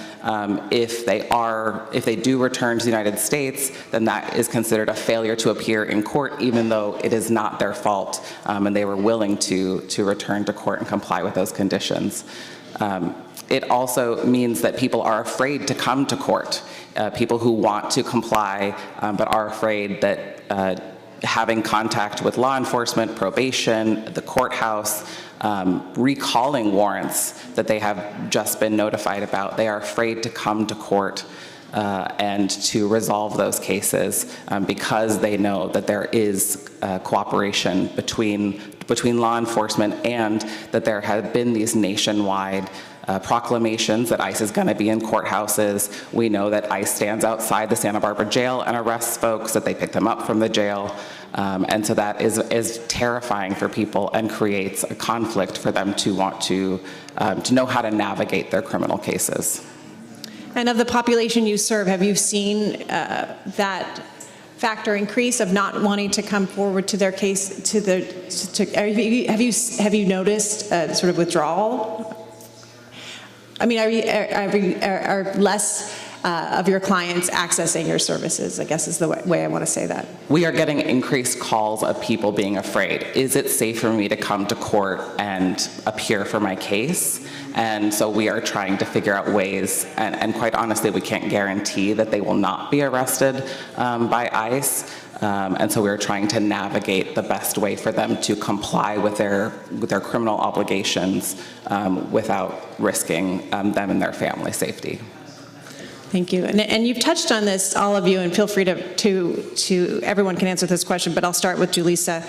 if they do return to the United States, then that is considered a failure to appear in court, even though it is not their fault, and they were willing to return to court and comply with those conditions. It also means that people are afraid to come to court. People who want to comply but are afraid that having contact with law enforcement, probation, the courthouse, recalling warrants that they have just been notified about, they are afraid to come to court and to resolve those cases because they know that there is cooperation between law enforcement, and that there have been these nationwide proclamations that ICE is going to be in courthouses. We know that ICE stands outside the Santa Barbara jail and arrests folks, that they pick them up from the jail. And so that is terrifying for people and creates a conflict for them to want to know how to navigate their criminal cases. And of the population you serve, have you seen that factor increase of not wanting to come forward to their case? Have you noticed sort of withdrawal? I mean, are less of your clients accessing your services, I guess is the way I want to say that. We are getting increased calls of people being afraid. Is it safe for me to come to court and appear for my case? And so we are trying to figure out ways, and quite honestly, we can't guarantee that they will not be arrested by ICE. And so we're trying to navigate the best way for them to comply with their criminal obligations without risking them and their family safety. Thank you. And you've touched on this, all of you, and feel free to everyone can answer this question, but I'll start with Julissa.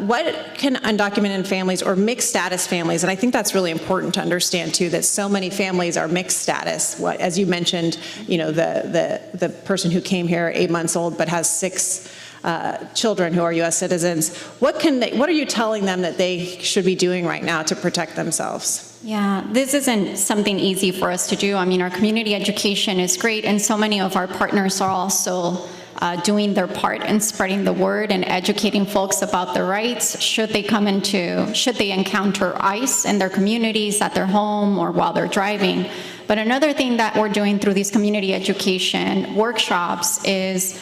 What can undocumented families or mixed status families, and I think that's really important to understand too, that so many families are mixed status. As you mentioned, you know, the person who came here 8 months old but has 6 children who are U.S. citizens. What are you telling them that they should be doing right now to protect themselves? Yeah, this isn't something easy for us to do. I mean, our community education is great, and so many of our partners are also doing their part in spreading the word and educating folks about their rights should they encounter ICE in their communities, at their home, or while they're driving. But another thing that we're doing through these community education workshops is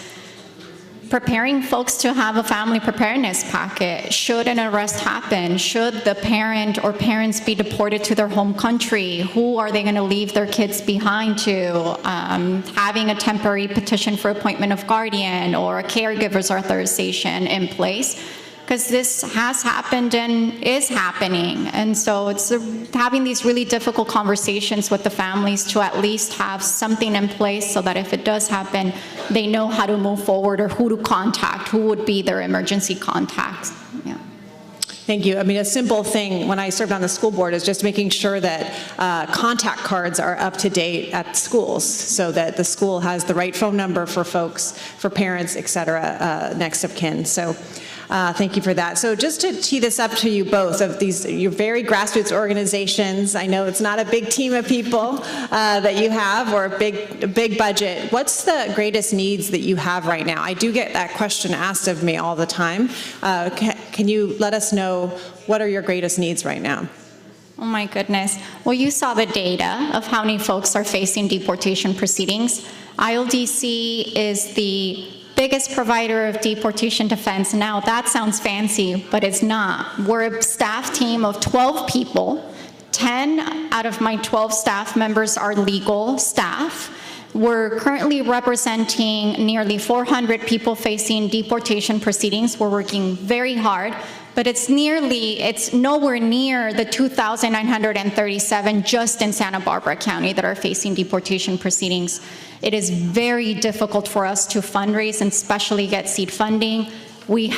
preparing folks to have a family preparedness packet. Should an arrest happen? Should the parent or parents be deported to their home country? Who are they going to leave their kids behind to? Having a temporary petition for appointment of guardian or a caregiver's authorization in place, because this has happened and is happening. And so it's having these really difficult conversations with the families to at least have something in place so that if it does happen, they know how to move forward or who to contact, who would be their emergency contacts. Yeah. Thank you. I mean, a simple thing when I served on the school board is just making sure that contact cards are up to date at schools so that the school has the right phone number for folks, for parents, et cetera, next of kin. So thank you for that. So just to tee this up to you both, of these, you're very grassroots organizations. I know it's not a big team of people that you have or a big budget. What's the greatest needs that you have right now? I do get that question asked of me all the time. Can you let us know what are your greatest needs right now? Oh my goodness. Well, you saw the data of how many folks are facing deportation proceedings. ILDC is the biggest provider of deportation defense. Now, that sounds fancy, but it's not. We're a staff team of 12 people. 10 out of my 12 staff members are legal staff. We're currently representing nearly 400 people facing deportation proceedings. We're working very hard, but it's nowhere near the 2,937 just in Santa Barbara County that are facing deportation proceedings. It is very difficult for us to fundraise and especially get seed funding. We've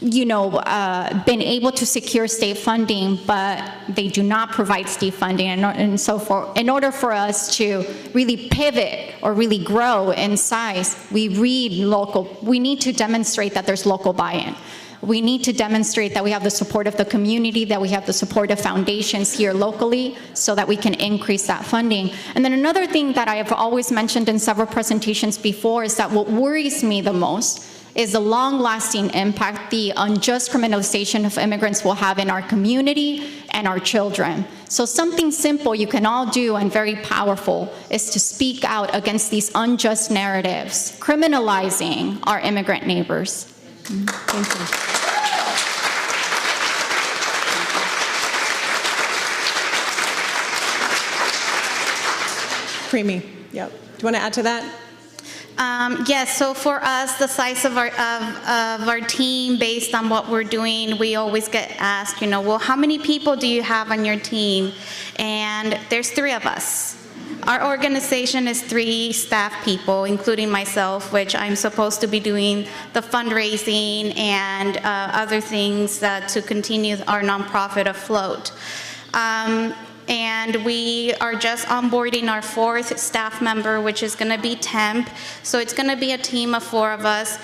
been able to secure state funding, but they do not provide state funding. And so in order for us to really pivot or really grow in size, we need to demonstrate that there's local buy-in. We need to demonstrate that we have the support of the community, that we have the support of foundations here locally so that we can increase that funding. And then another thing that I have always mentioned in several presentations before is that what worries me the most is the long-lasting impact the unjust criminalization of immigrants will have in our community and our children. So something simple you can all do and very powerful is to speak out against these unjust narratives, criminalizing our immigrant neighbors. Thank you. Primi, yep. Do you want to add to that? Yes, so for us, the size of our team, based on what we're doing, we always get asked, well, how many people do you have on your team? And there's 3 of us. Our organization is 3 staff people, including myself, which I'm supposed to be doing the fundraising and other things to continue our nonprofit afloat. And we are just onboarding our 4th staff member, which is going to be temp. So it's going to be a team of 4 of us.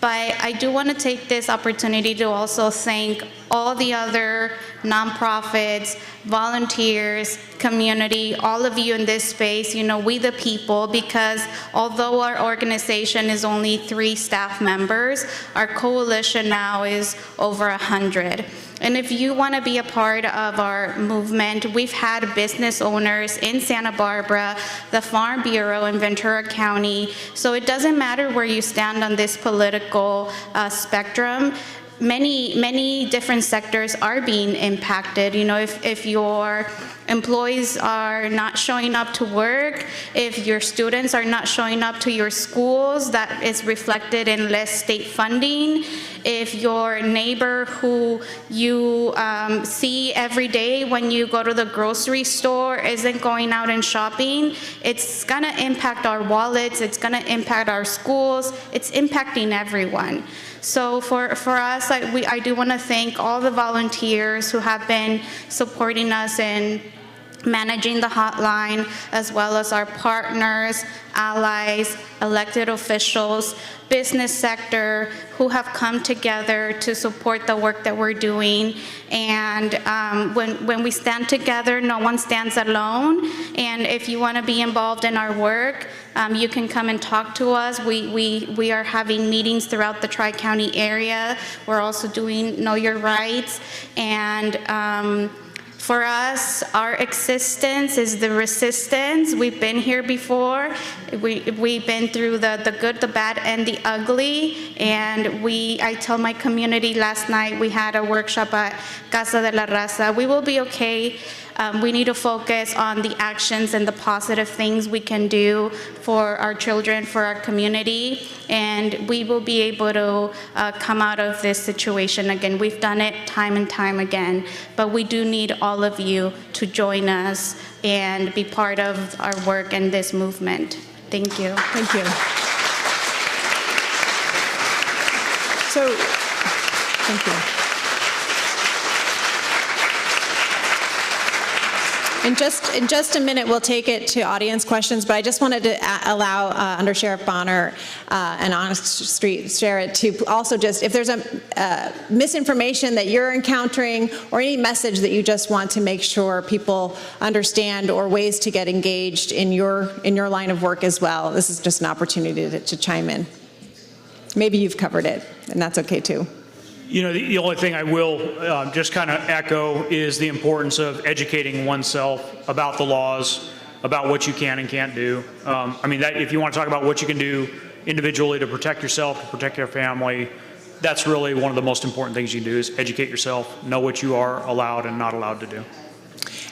But I do want to take this opportunity to also thank all the other nonprofits, volunteers, community, all of you in this space, we the people, because although our organization is only 3 staff members, our coalition now is over 100. And if you want to be a part of our movement, we've had business owners in Santa Barbara, the Farm Bureau in Ventura County. So it doesn't matter where you stand on this political spectrum. Many different sectors are being impacted. If your employees are not showing up to work, if your students are not showing up to your schools, that is reflected in less state funding. If your neighbor who you see every day when you go to the grocery store isn't going out and shopping, it's gonna impact our wallets, it's gonna impact our schools, it's impacting everyone. So for us, I do want to thank all the volunteers who have been supporting us in managing the hotline, as well as our partners, allies, elected officials, business sector, who have come together to support the work that we're doing. And when we stand together, no one stands alone. And if you want to be involved in our work, you can come and talk to us. We are having meetings throughout the Tri-County area. We're also doing Know Your Rights. And For us, our existence is the resistance. We've been here before. We've been through the good, the bad, and the ugly. And I told my community last night, we had a workshop at Casa de la Raza. We will be okay. We need to focus on the actions and the positive things we can do for our children, for our community, and we will be able to come out of this situation again. We've done it time and time again, but we do need all of you to join us and be part of our work in this movement. Thank you. Thank you. So, thank you. In just a minute, we'll take it to audience questions, but I just wanted to allow Under Sheriff Bonner and Honest Street Sheriff to also just, if there's a misinformation that you're encountering or any message that you just want to make sure people understand or ways to get engaged in your line of work as well, this is just an opportunity to chime in. Maybe you've covered it, and that's okay too. You know, the only thing I will just kind of echo is the importance of educating oneself about the laws, about what you can and can't do. I mean, if you want to talk about what you can do individually to protect yourself, to protect your family, that's really one of the most important things you do is educate yourself, know what you are allowed and not allowed to do.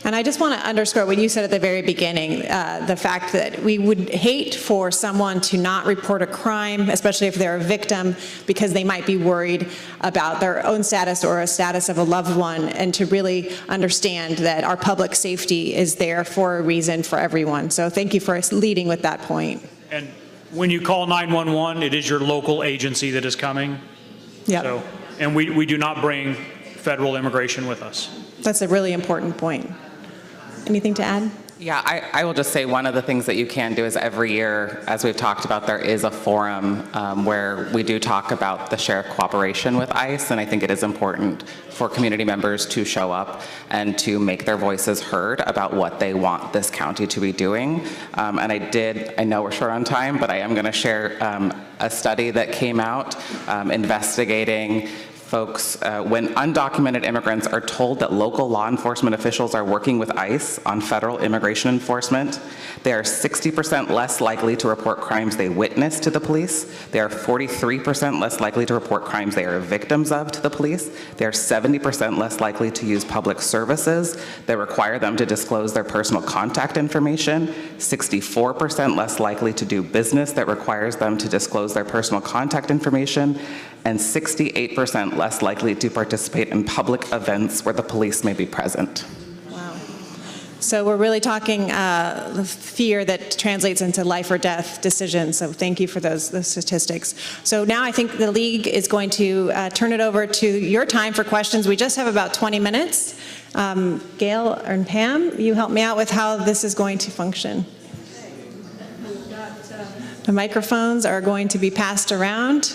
And I just want to underscore what you said at the very beginning, the fact that we would hate for someone to not report a crime, especially if they're a victim, because they might be worried about their own status or a status of a loved one, and to really understand that our public safety is there for a reason for everyone. So thank you for leading with that point. And when you call 911, it is your local agency that is coming. Yeah. So, and we do not bring federal immigration with us. That's a really important point. Anything to add? Yeah, I will just say one of the things that you can do is every year, as we've talked about, there is a forum where we do talk about the sheriff cooperation with ICE, and I think it is important for community members to show up and to make their voices heard about what they want this county to be doing. And I know we're short on time, but I am going to share a study that came out investigating folks, when undocumented immigrants are told that local law enforcement officials are working with ICE on federal immigration enforcement, they are 60% less likely to report crimes they witnessed to the police. They are 43% less likely to report crimes they are victims of to the police. They are 70% less likely to use public services that require them to disclose their personal contact information, 64% less likely to do business that requires them to disclose their personal contact information, and 68% less likely to participate in public events where the police may be present. Wow. So we're really talking the fear that translates into life or death decisions. So thank you for those statistics. So now I think the league is going to turn it over to your time for questions. We just have about 20 minutes. Gail and Pam, you help me out with how this is going to function. The microphones are going to be passed around.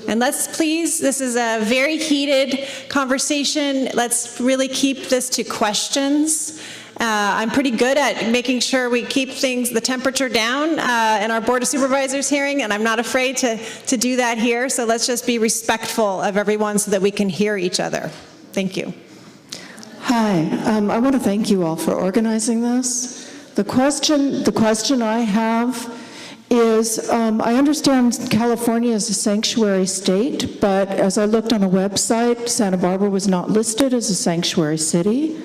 And let's please, this is a very heated conversation. Let's really keep this to questions. I'm pretty good at making sure we keep the temperature down in our Board of Supervisors hearing, and I'm not afraid to do that here. So let's just be respectful of everyone so that we can hear each other. Thank you. Hi, I want to thank you all for organizing this. The question I have is, I understand California is a sanctuary state, but as I looked on a website, Santa Barbara was not listed as a sanctuary city.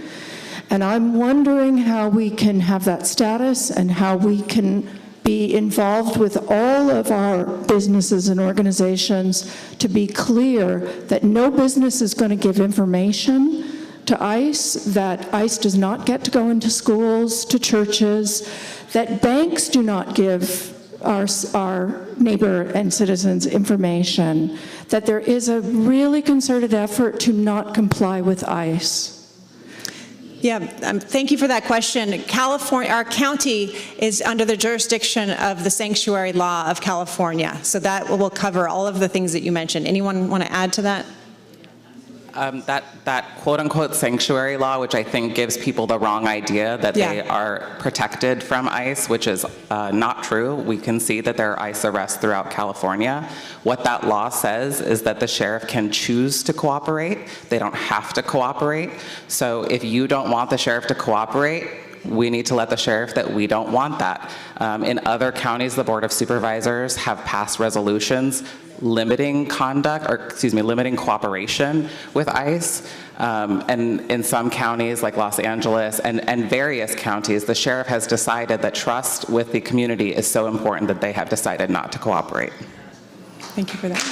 And I'm wondering how we can have that status and how we can be involved with all of our businesses and organizations to be clear that no business is going to give information to ICE, that ICE does not get to go into schools, to churches, that banks do not give our neighbor and citizens information, that there is a really concerted effort to not comply with ICE. Yeah, thank you for that question. California, our county is under the jurisdiction of the sanctuary law of California, so that will cover all of the things that you mentioned. Anyone want to add to that? That quote-unquote sanctuary law, which I think gives people the wrong idea that they are protected from ICE, which is not true. We can see that there are ICE arrests throughout California. What that law says is that the sheriff can choose to cooperate. They don't have to cooperate. So if you don't want the sheriff to cooperate, we need to let the sheriff that we don't want that. In other counties, the Board of Supervisors have passed resolutions limiting limiting cooperation with ICE. And in some counties like Los Angeles and various counties, the sheriff has decided that trust with the community is so important that they have decided not to cooperate. Thank you for that.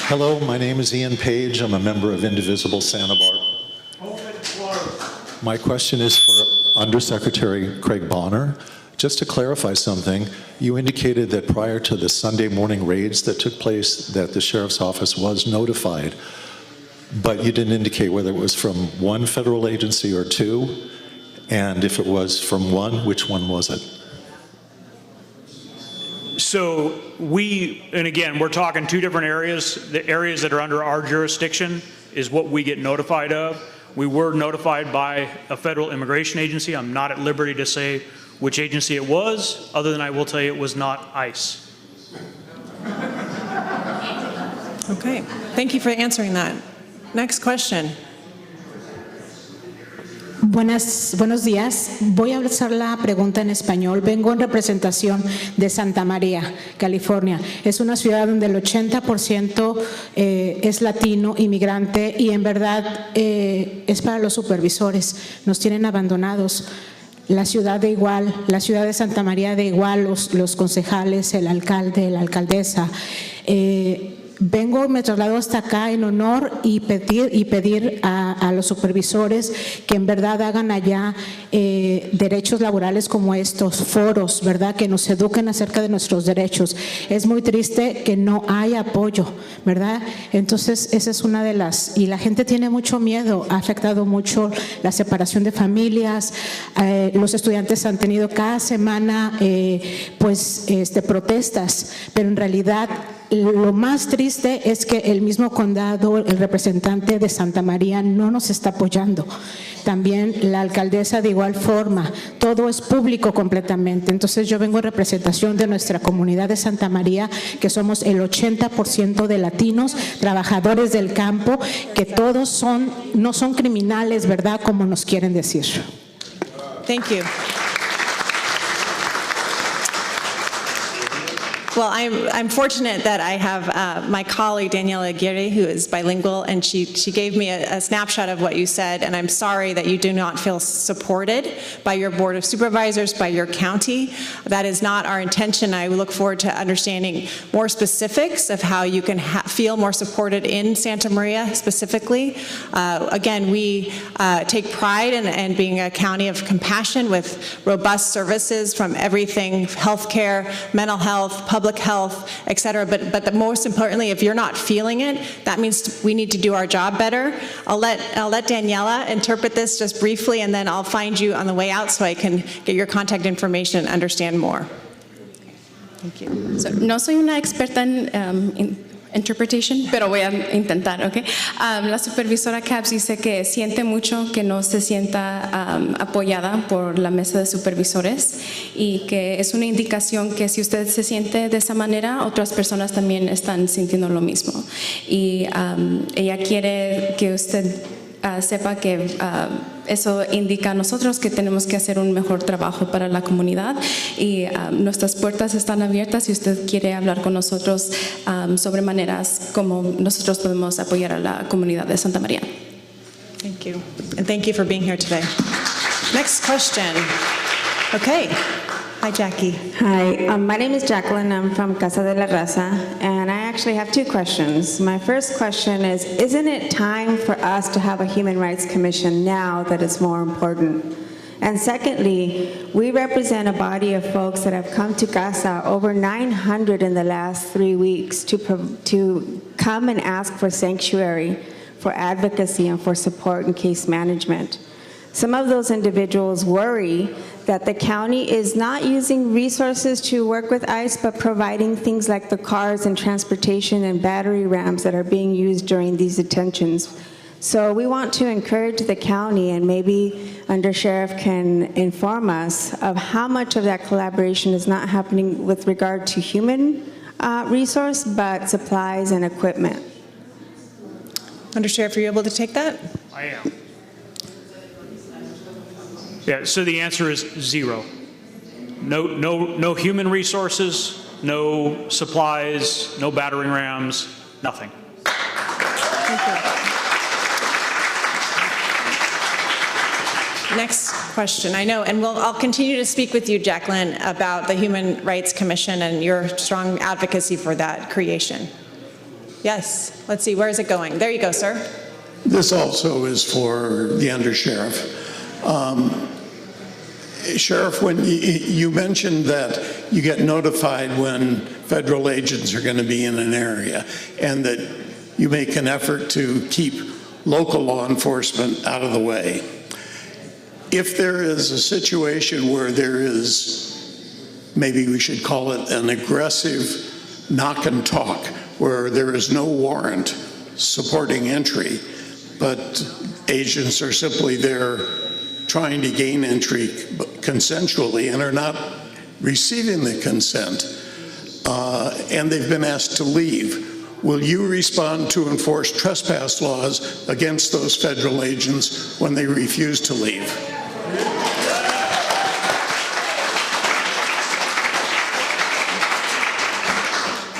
Hello, my name is Ian Page. I'm a member of Indivisible Santa Barbara. My question is for Undersecretary Craig Bonner. Just to clarify something, you indicated that prior to the Sunday morning raids that took place, that the sheriff's office was notified, but you didn't indicate whether it was from one federal agency or two, and if it was from one, which one was it? So and again, we're talking two different areas. The areas that are under our jurisdiction is what we get notified of. We were notified by a federal immigration agency. I'm not at liberty to say which agency it was, other than I will tell you it was not ICE. Okay, thank you for answering that. Next question. Buenos días. Voy a hacer la pregunta en español. Vengo en representación de Santa María, California. Es una ciudad donde el 80% es latino, inmigrante, y en verdad es para los supervisores. Nos tienen abandonados. La ciudad de Santa María de igual, los concejales, el alcalde, la alcaldesa. Me traslado hasta acá en honor y pedir a los supervisores que en verdad hagan allá derechos laborales como estos, foros, ¿verdad? Que nos eduquen acerca de nuestros derechos. Es muy triste que no hay apoyo, ¿verdad? Entonces, esa es una de las... Y la gente tiene mucho miedo, ha afectado mucho la separación de familias. Los estudiantes han tenido cada semana, protestas, pero en realidad... Lo más triste es que el mismo condado, el representante de Santa María no nos está apoyando. También la alcaldesa de igual forma. Todo es público completamente. Entonces yo vengo en representación de nuestra comunidad de Santa María, que somos el 80% de latinos, trabajadores del campo, que todos no son criminales, ¿verdad? Como nos quieren decir. Thank you. Well, I'm fortunate that I have my colleague, Daniela Aguirre, who is bilingual, and she gave me a snapshot of what you said, and I'm sorry that you do not feel supported by your Board of Supervisors, by your county. That is not our intention. I look forward to understanding more specifics of how you can feel more supported in Santa Maria specifically. Again, we take pride in being a county of compassion with robust services from everything, healthcare, mental health, public health, et cetera, but most importantly, if you're not feeling it, that means we need to do our job better. I'll let Daniela interpret this just briefly, and then I'll find you on the way out so I can get your contact information and understand more. Thank you. So, no soy una experta en interpretation, pero voy a intentar, ¿ok? La supervisora Capps dice que siente mucho que no se sienta apoyada por la mesa de supervisores y que es una indicación que si usted se siente de esa manera, otras personas también están sintiendo lo mismo. Y ella quiere que usted sepa que eso indica a nosotros que tenemos que hacer un mejor trabajo para la comunidad y nuestras puertas están abiertas si usted quiere hablar con nosotros sobre maneras como nosotros podemos apoyar a la comunidad de Santa María. Thank you. And thank you for being here today. Next question. Okay. Hi, Jackie. Hi, my name is Jacqueline. I'm from Casa de la Raza, and I actually have two questions. My first question is, isn't it time for us to have a Human Rights Commission now that it's more important? And secondly, we represent a body of folks that have come to Casa, over 900 in the last 3 weeks, to come and ask for sanctuary, for advocacy, and for support and case management. Some of those individuals worry that the county is not using resources to work with ICE, but providing things like the cars and transportation and battery rams that are being used during these detentions. So we want to encourage the county, and maybe Undersheriff can inform us of how much of that collaboration is not happening with regard to human resource, but supplies and equipment. Undersheriff, are you able to take that? I am. Yeah, so the answer is zero. No human resources, no supplies, no battering rams, nothing. Thank you. Next question. I know, and I'll continue to speak with you, Jacqueline, about the Human Rights Commission and your strong advocacy for that creation. Yes, let's see, where is it going? There you go, sir. This also is for the Undersheriff. Sheriff, when you mentioned that you get notified when federal agents are going to be in an area, and that you make an effort to keep local law enforcement out of the way. If there is a situation where there is, maybe we should call it an aggressive knock and talk, where there is no warrant supporting entry, but agents are simply there trying to gain entry consensually and are not receiving the consent, and they've been asked to leave, will you respond to enforce trespass laws against those federal agents when they refuse to leave?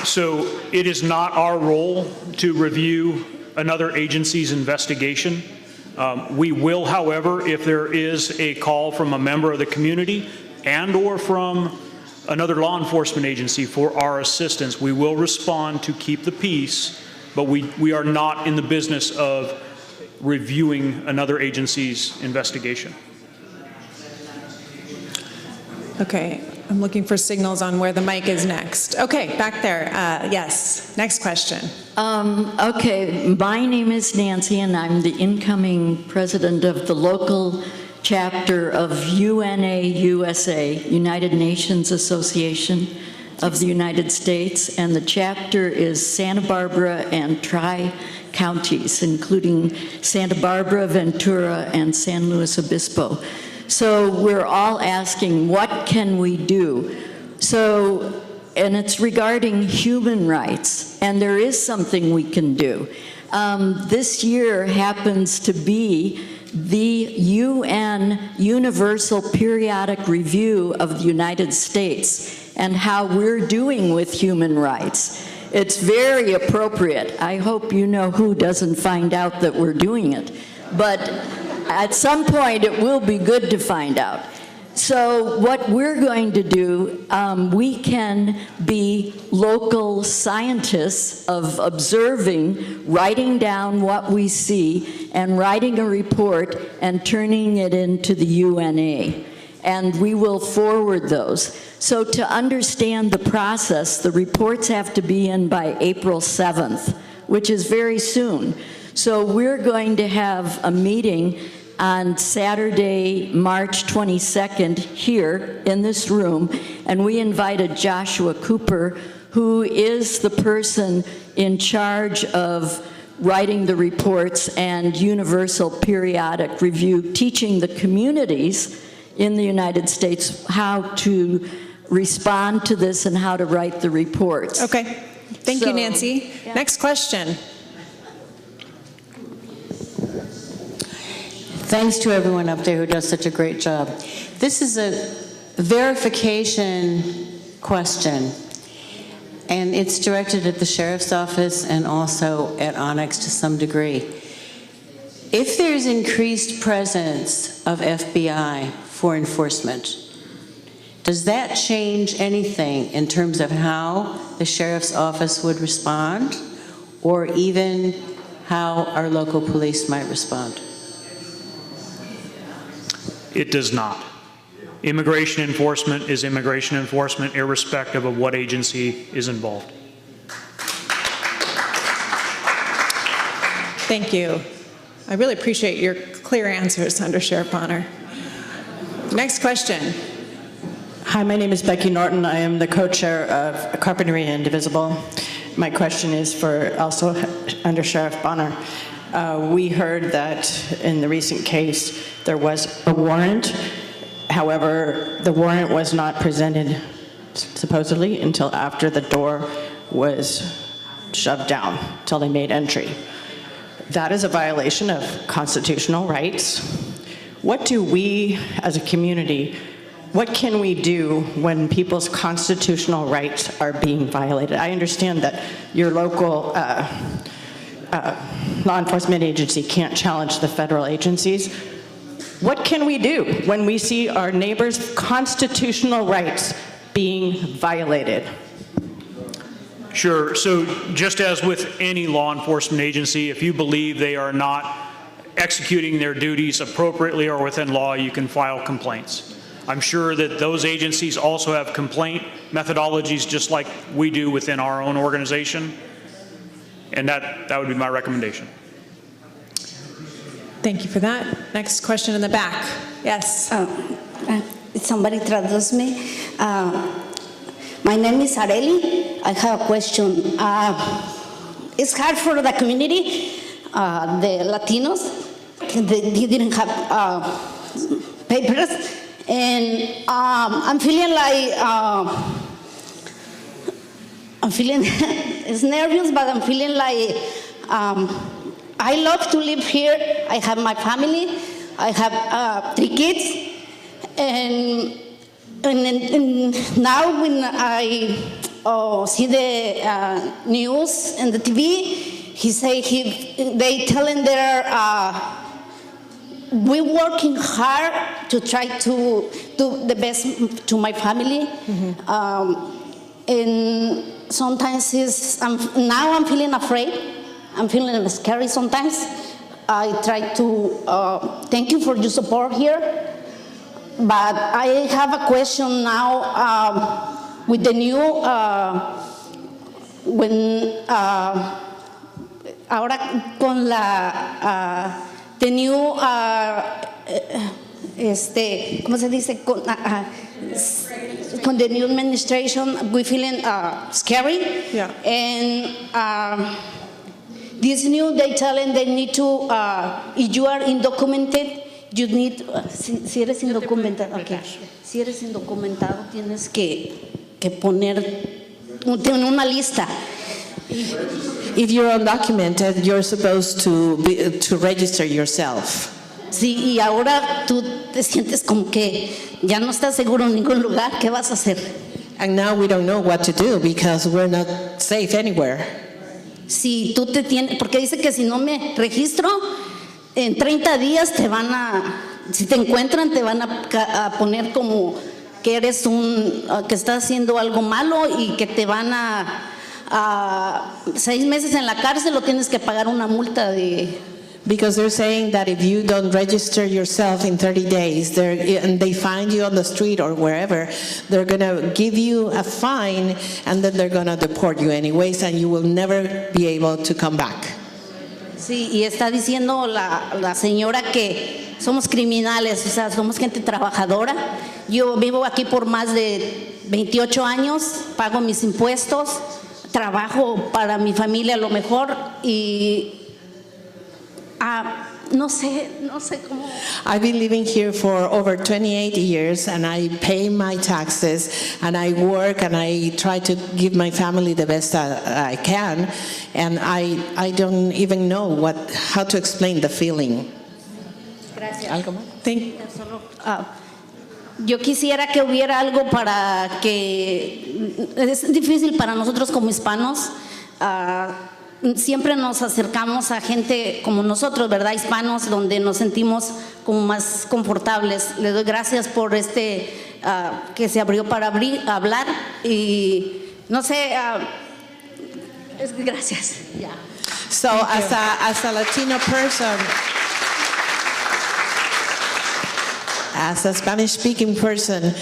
So it is not our role to review another agency's investigation. We will, however, if there is a call from a member of the community and or from another law enforcement agency for our assistance, we will respond to keep the peace, but we are not in the business of reviewing another agency's investigation. Okay, I'm looking for signals on where the mic is next. Okay, back there, yes, next question. Okay, my name is Nancy, and I'm the incoming president of the local chapter of UNA USA, United Nations Association of the United States, and the chapter is Santa Barbara and Tri-Counties, including Santa Barbara, Ventura, and San Luis Obispo. So we're all asking, what can we do? So, and it's regarding human rights, and there is something we can do. This year happens to be the UN Universal Periodic Review of the United States and how we're doing with human rights. It's very appropriate. I hope you know who doesn't find out that we're doing it. But at some point, it will be good to find out. So what we're going to do, we can be local scientists of observing, writing down what we see, and writing a report and turning it into the UNA. And we will forward those. So to understand the process, the reports have to be in by April 7th, which is very soon. So we're going to have a meeting on Saturday, March 22nd, here in this room, and we invited Joshua Cooper, who is the person in charge of writing the reports and Universal Periodic Review, teaching the communities in the United States how to respond to this and how to write the reports. Okay, thank you, Nancy. Yeah. Next question. Thanks to everyone up there who does such a great job. This is a verification question, and it's directed at the Sheriff's Office and also at Onyx to some degree. If there's increased presence of FBI for enforcement, does that change anything in terms of how the Sheriff's Office would respond, or even how our local police might respond? It does not. Immigration enforcement is immigration enforcement, irrespective of what agency is involved. Thank you. I really appreciate your clear answers, Under Sheriff Bonner. Next question. Hi, my name is Becky Norton. I am the co-chair of Carpentry Indivisible. My question is for also Under Sheriff Bonner. We heard that in the recent case there was a warrant. However, the warrant was not presented supposedly until after the door was shoved down, till they made entry. That is a violation of constitutional rights. What do we as a community, what can we do when people's constitutional rights are being violated? I understand that your local law enforcement agency can't challenge the federal agencies. What can we do when we see our neighbors' constitutional rights being violated? Sure. So just as with any law enforcement agency, if you believe they are not executing their duties appropriately or within law, you can file complaints. I'm sure that those agencies also have complaint methodologies just like we do within our own organization, and that would be my recommendation. Thank you for that. Next question in the back. Yes. Somebody traduce me. My name is Areli. I have a question. It's hard for the community, the Latinos. They didn't have papers. And I'm feeling like, it's nervous, but I'm feeling like I love to live here. I have my family. I have 3 kids. And now when I see the news and the TV, they telling we're working hard to try to do the best to my family. And sometimes now I'm feeling afraid. I'm feeling scary sometimes. I try to thank you for your support here. But I have a question now with the new, ahora con la, the new, ¿cómo se dice? Con the new administration, we're feeling scary. Yeah. And this new, they telling they need to, if you are undocumented, you need, si eres indocumentado, okay. Si eres indocumentado, tienes que poner una lista. If you're undocumented, you're supposed to register yourself. Sí, y ahora tú te sientes como que ya no estás seguro en ningún lugar. ¿Qué vas a hacer? And now we don't know what to do because we're not safe anywhere. Si tú te tienes, porque dice que si no me registro, en 30 días te van si te encuentran, te van a poner como que eres que estás haciendo algo malo y que te van a 6 meses en la cárcel o tienes que pagar una multa de... Because they're saying that if you don't register yourself in 30 days, and they find you on the street or wherever, they're going to give you a fine and then they're going to deport you anyways and you will never be able to come back. Sí, y está diciendo la señora que somos criminales, o sea, somos gente trabajadora. Yo vivo aquí por más de 28 años, pago mis impuestos, trabajo para mi familia a lo mejor y no sé cómo. I've been living here for over 28 years and I pay my taxes and I work and I try to give my family the best I can and I don't even know how to explain the feeling. Gracias. ¿Algo más? Yo quisiera que hubiera algo para que es difícil para nosotros como hispanos. Siempre nos acercamos a gente como nosotros, ¿verdad? Hispanos, donde nos sentimos como más confortables. Le doy gracias por que se abrió para hablar y no sé, gracias. Yeah. So as a Latino person, as a Spanish-speaking person,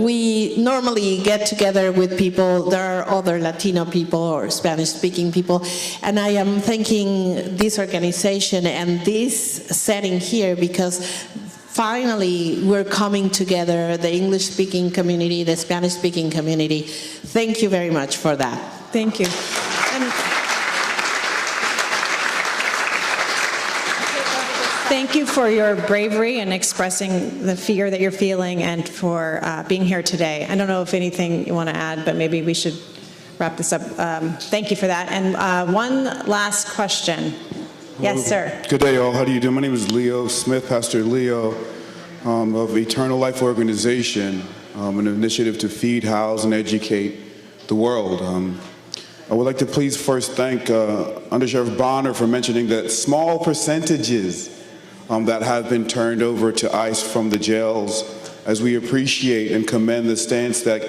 we normally get together with people. There are other Latino people or Spanish-speaking people, and I am thanking this organization and this setting here because finally we're coming together, the English-speaking community, the Spanish-speaking community. Thank you very much for that. Thank you. Thank you for your bravery and expressing the fear that you're feeling and for being here today. I don't know if anything you want to add, but maybe we should wrap this up. Thank you for that. And one last question. Yes, sir. Good day, all. How do you do? My name is Leo Smith, Pastor Leo of Eternal Life Organization, an initiative to feed, house, and educate the world. I would like to please first thank Under Sheriff Bonner for mentioning that small percentages that have been turned over to ICE from the jails, as we appreciate and commend the stance that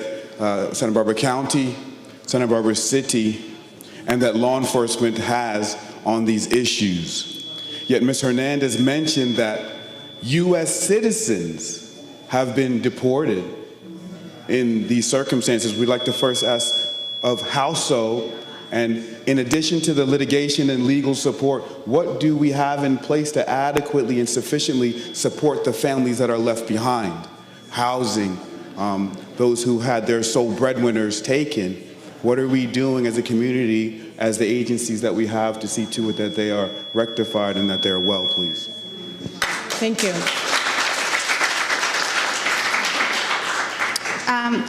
Santa Barbara County, Santa Barbara City, and that law enforcement has on these issues. Yet Ms. Hernandez mentioned that U.S. citizens have been deported in these circumstances. We'd like to first ask of how so, and in addition to the litigation and legal support, what do we have in place to adequately and sufficiently support the families that are left behind? Housing, those who had their sole breadwinners taken. What are we doing as a community, as the agencies that we have, to see to it that they are rectified and that they are well, please? Thank you.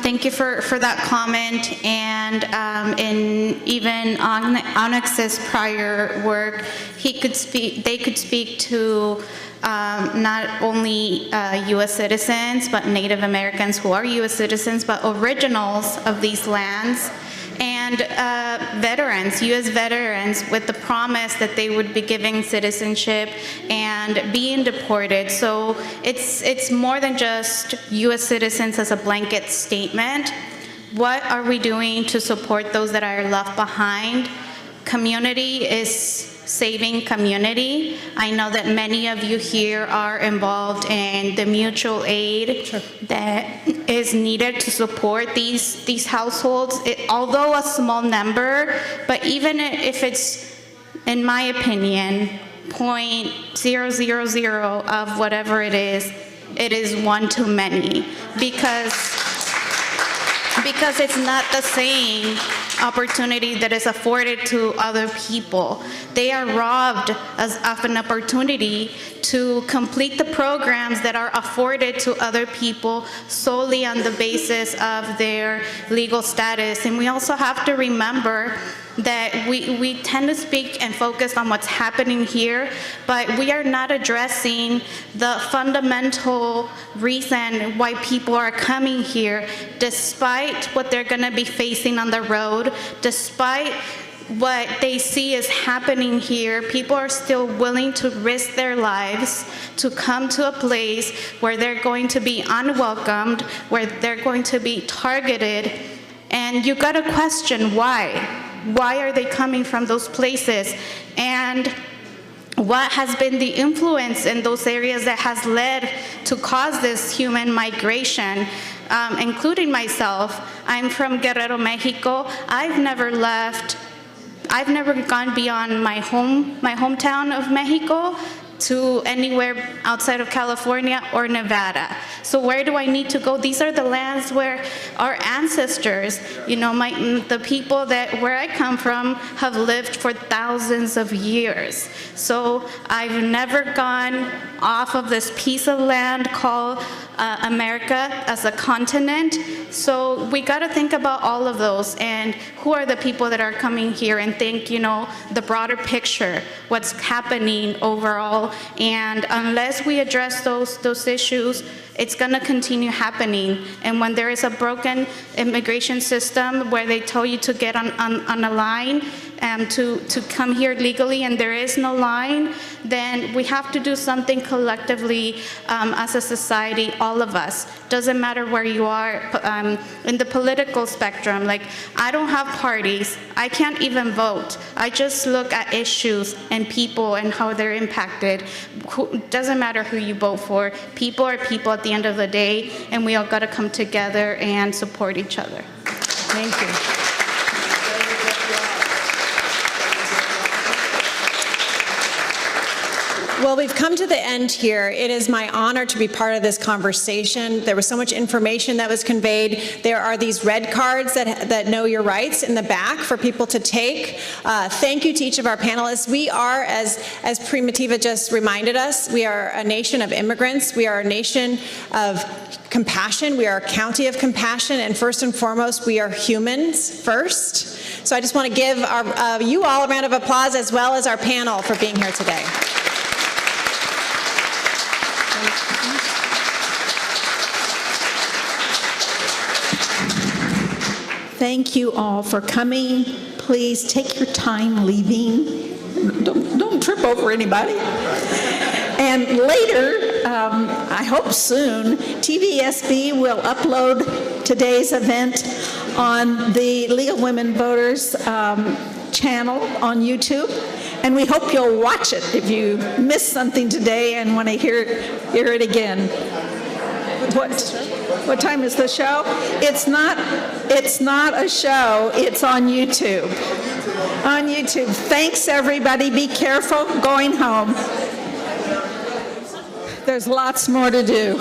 Thank you for that comment. And in even Onyx's prior work, they could speak to not only U.S. citizens, but Native Americans who are U.S. citizens, but originals of these lands, and veterans, U.S. veterans, with the promise that they would be giving citizenship and being deported. So it's more than just U.S. citizens as a blanket statement. What are we doing to support those that are left behind? Community is saving community. I know that many of you here are involved in the mutual aid that is needed to support these households, although a small number, but even if it's, in my opinion, 0.000 of whatever it is one too many, because it's not the same opportunity that is afforded to other people. They are robbed of an opportunity to complete the programs that are afforded to other people solely on the basis of their legal status. And we also have to remember that we tend to speak and focus on what's happening here, but we are not addressing the fundamental reason why people are coming here, despite what they're going to be facing on the road, despite what they see is happening here. People are still willing to risk their lives to come to a place where they're going to be unwelcomed, where they're going to be targeted, and you got to question why. Why are they coming from those places? And what has been the influence in those areas that has led to cause this human migration, including myself? I'm from Guerrero, Mexico. I've never gone beyond my hometown of Mexico to anywhere outside of California or Nevada. So where do I need to go? These are the lands where our ancestors, the people where I come from have lived for thousands of years. So I've never gone off of this piece of land called America as a continent. So we got to think about all of those and who are the people that are coming here, and think, the broader picture, what's happening overall. And unless we address those issues, it's going to continue happening. And when there is a broken immigration system where they tell you to get on a line to come here legally, and there is no line, then we have to do something collectively as a society, all of us. Doesn't matter where you are in the political spectrum. Like, I don't have parties. I can't even vote. I just look at issues and people and how they're impacted. Doesn't matter who you vote for. People are people at the end of the day, and we all got to come together and support each other. Thank you. Well, we've come to the end here. It is my honor to be part of this conversation. There was so much information that was conveyed. There are these red cards that know your rights in the back for people to take. Thank you to each of our panelists. We are, as Primitiva just reminded us, we are a nation of immigrants. We are a nation of compassion. We are a county of compassion, and first and foremost, we are humans first. So I just want to give you all a round of applause, as well as our panel, for being here today. Thank you all for coming. Please take your time leaving. Don't trip over anybody. And later, I hope soon, TVSB will upload today's event on the Legal Women Voters channel on YouTube. And we hope you'll watch it if you missed something today and want to hear it again. What time is the show? It's not a show. It's on YouTube. On YouTube. Thanks, everybody. Be careful going home. There's lots more to do.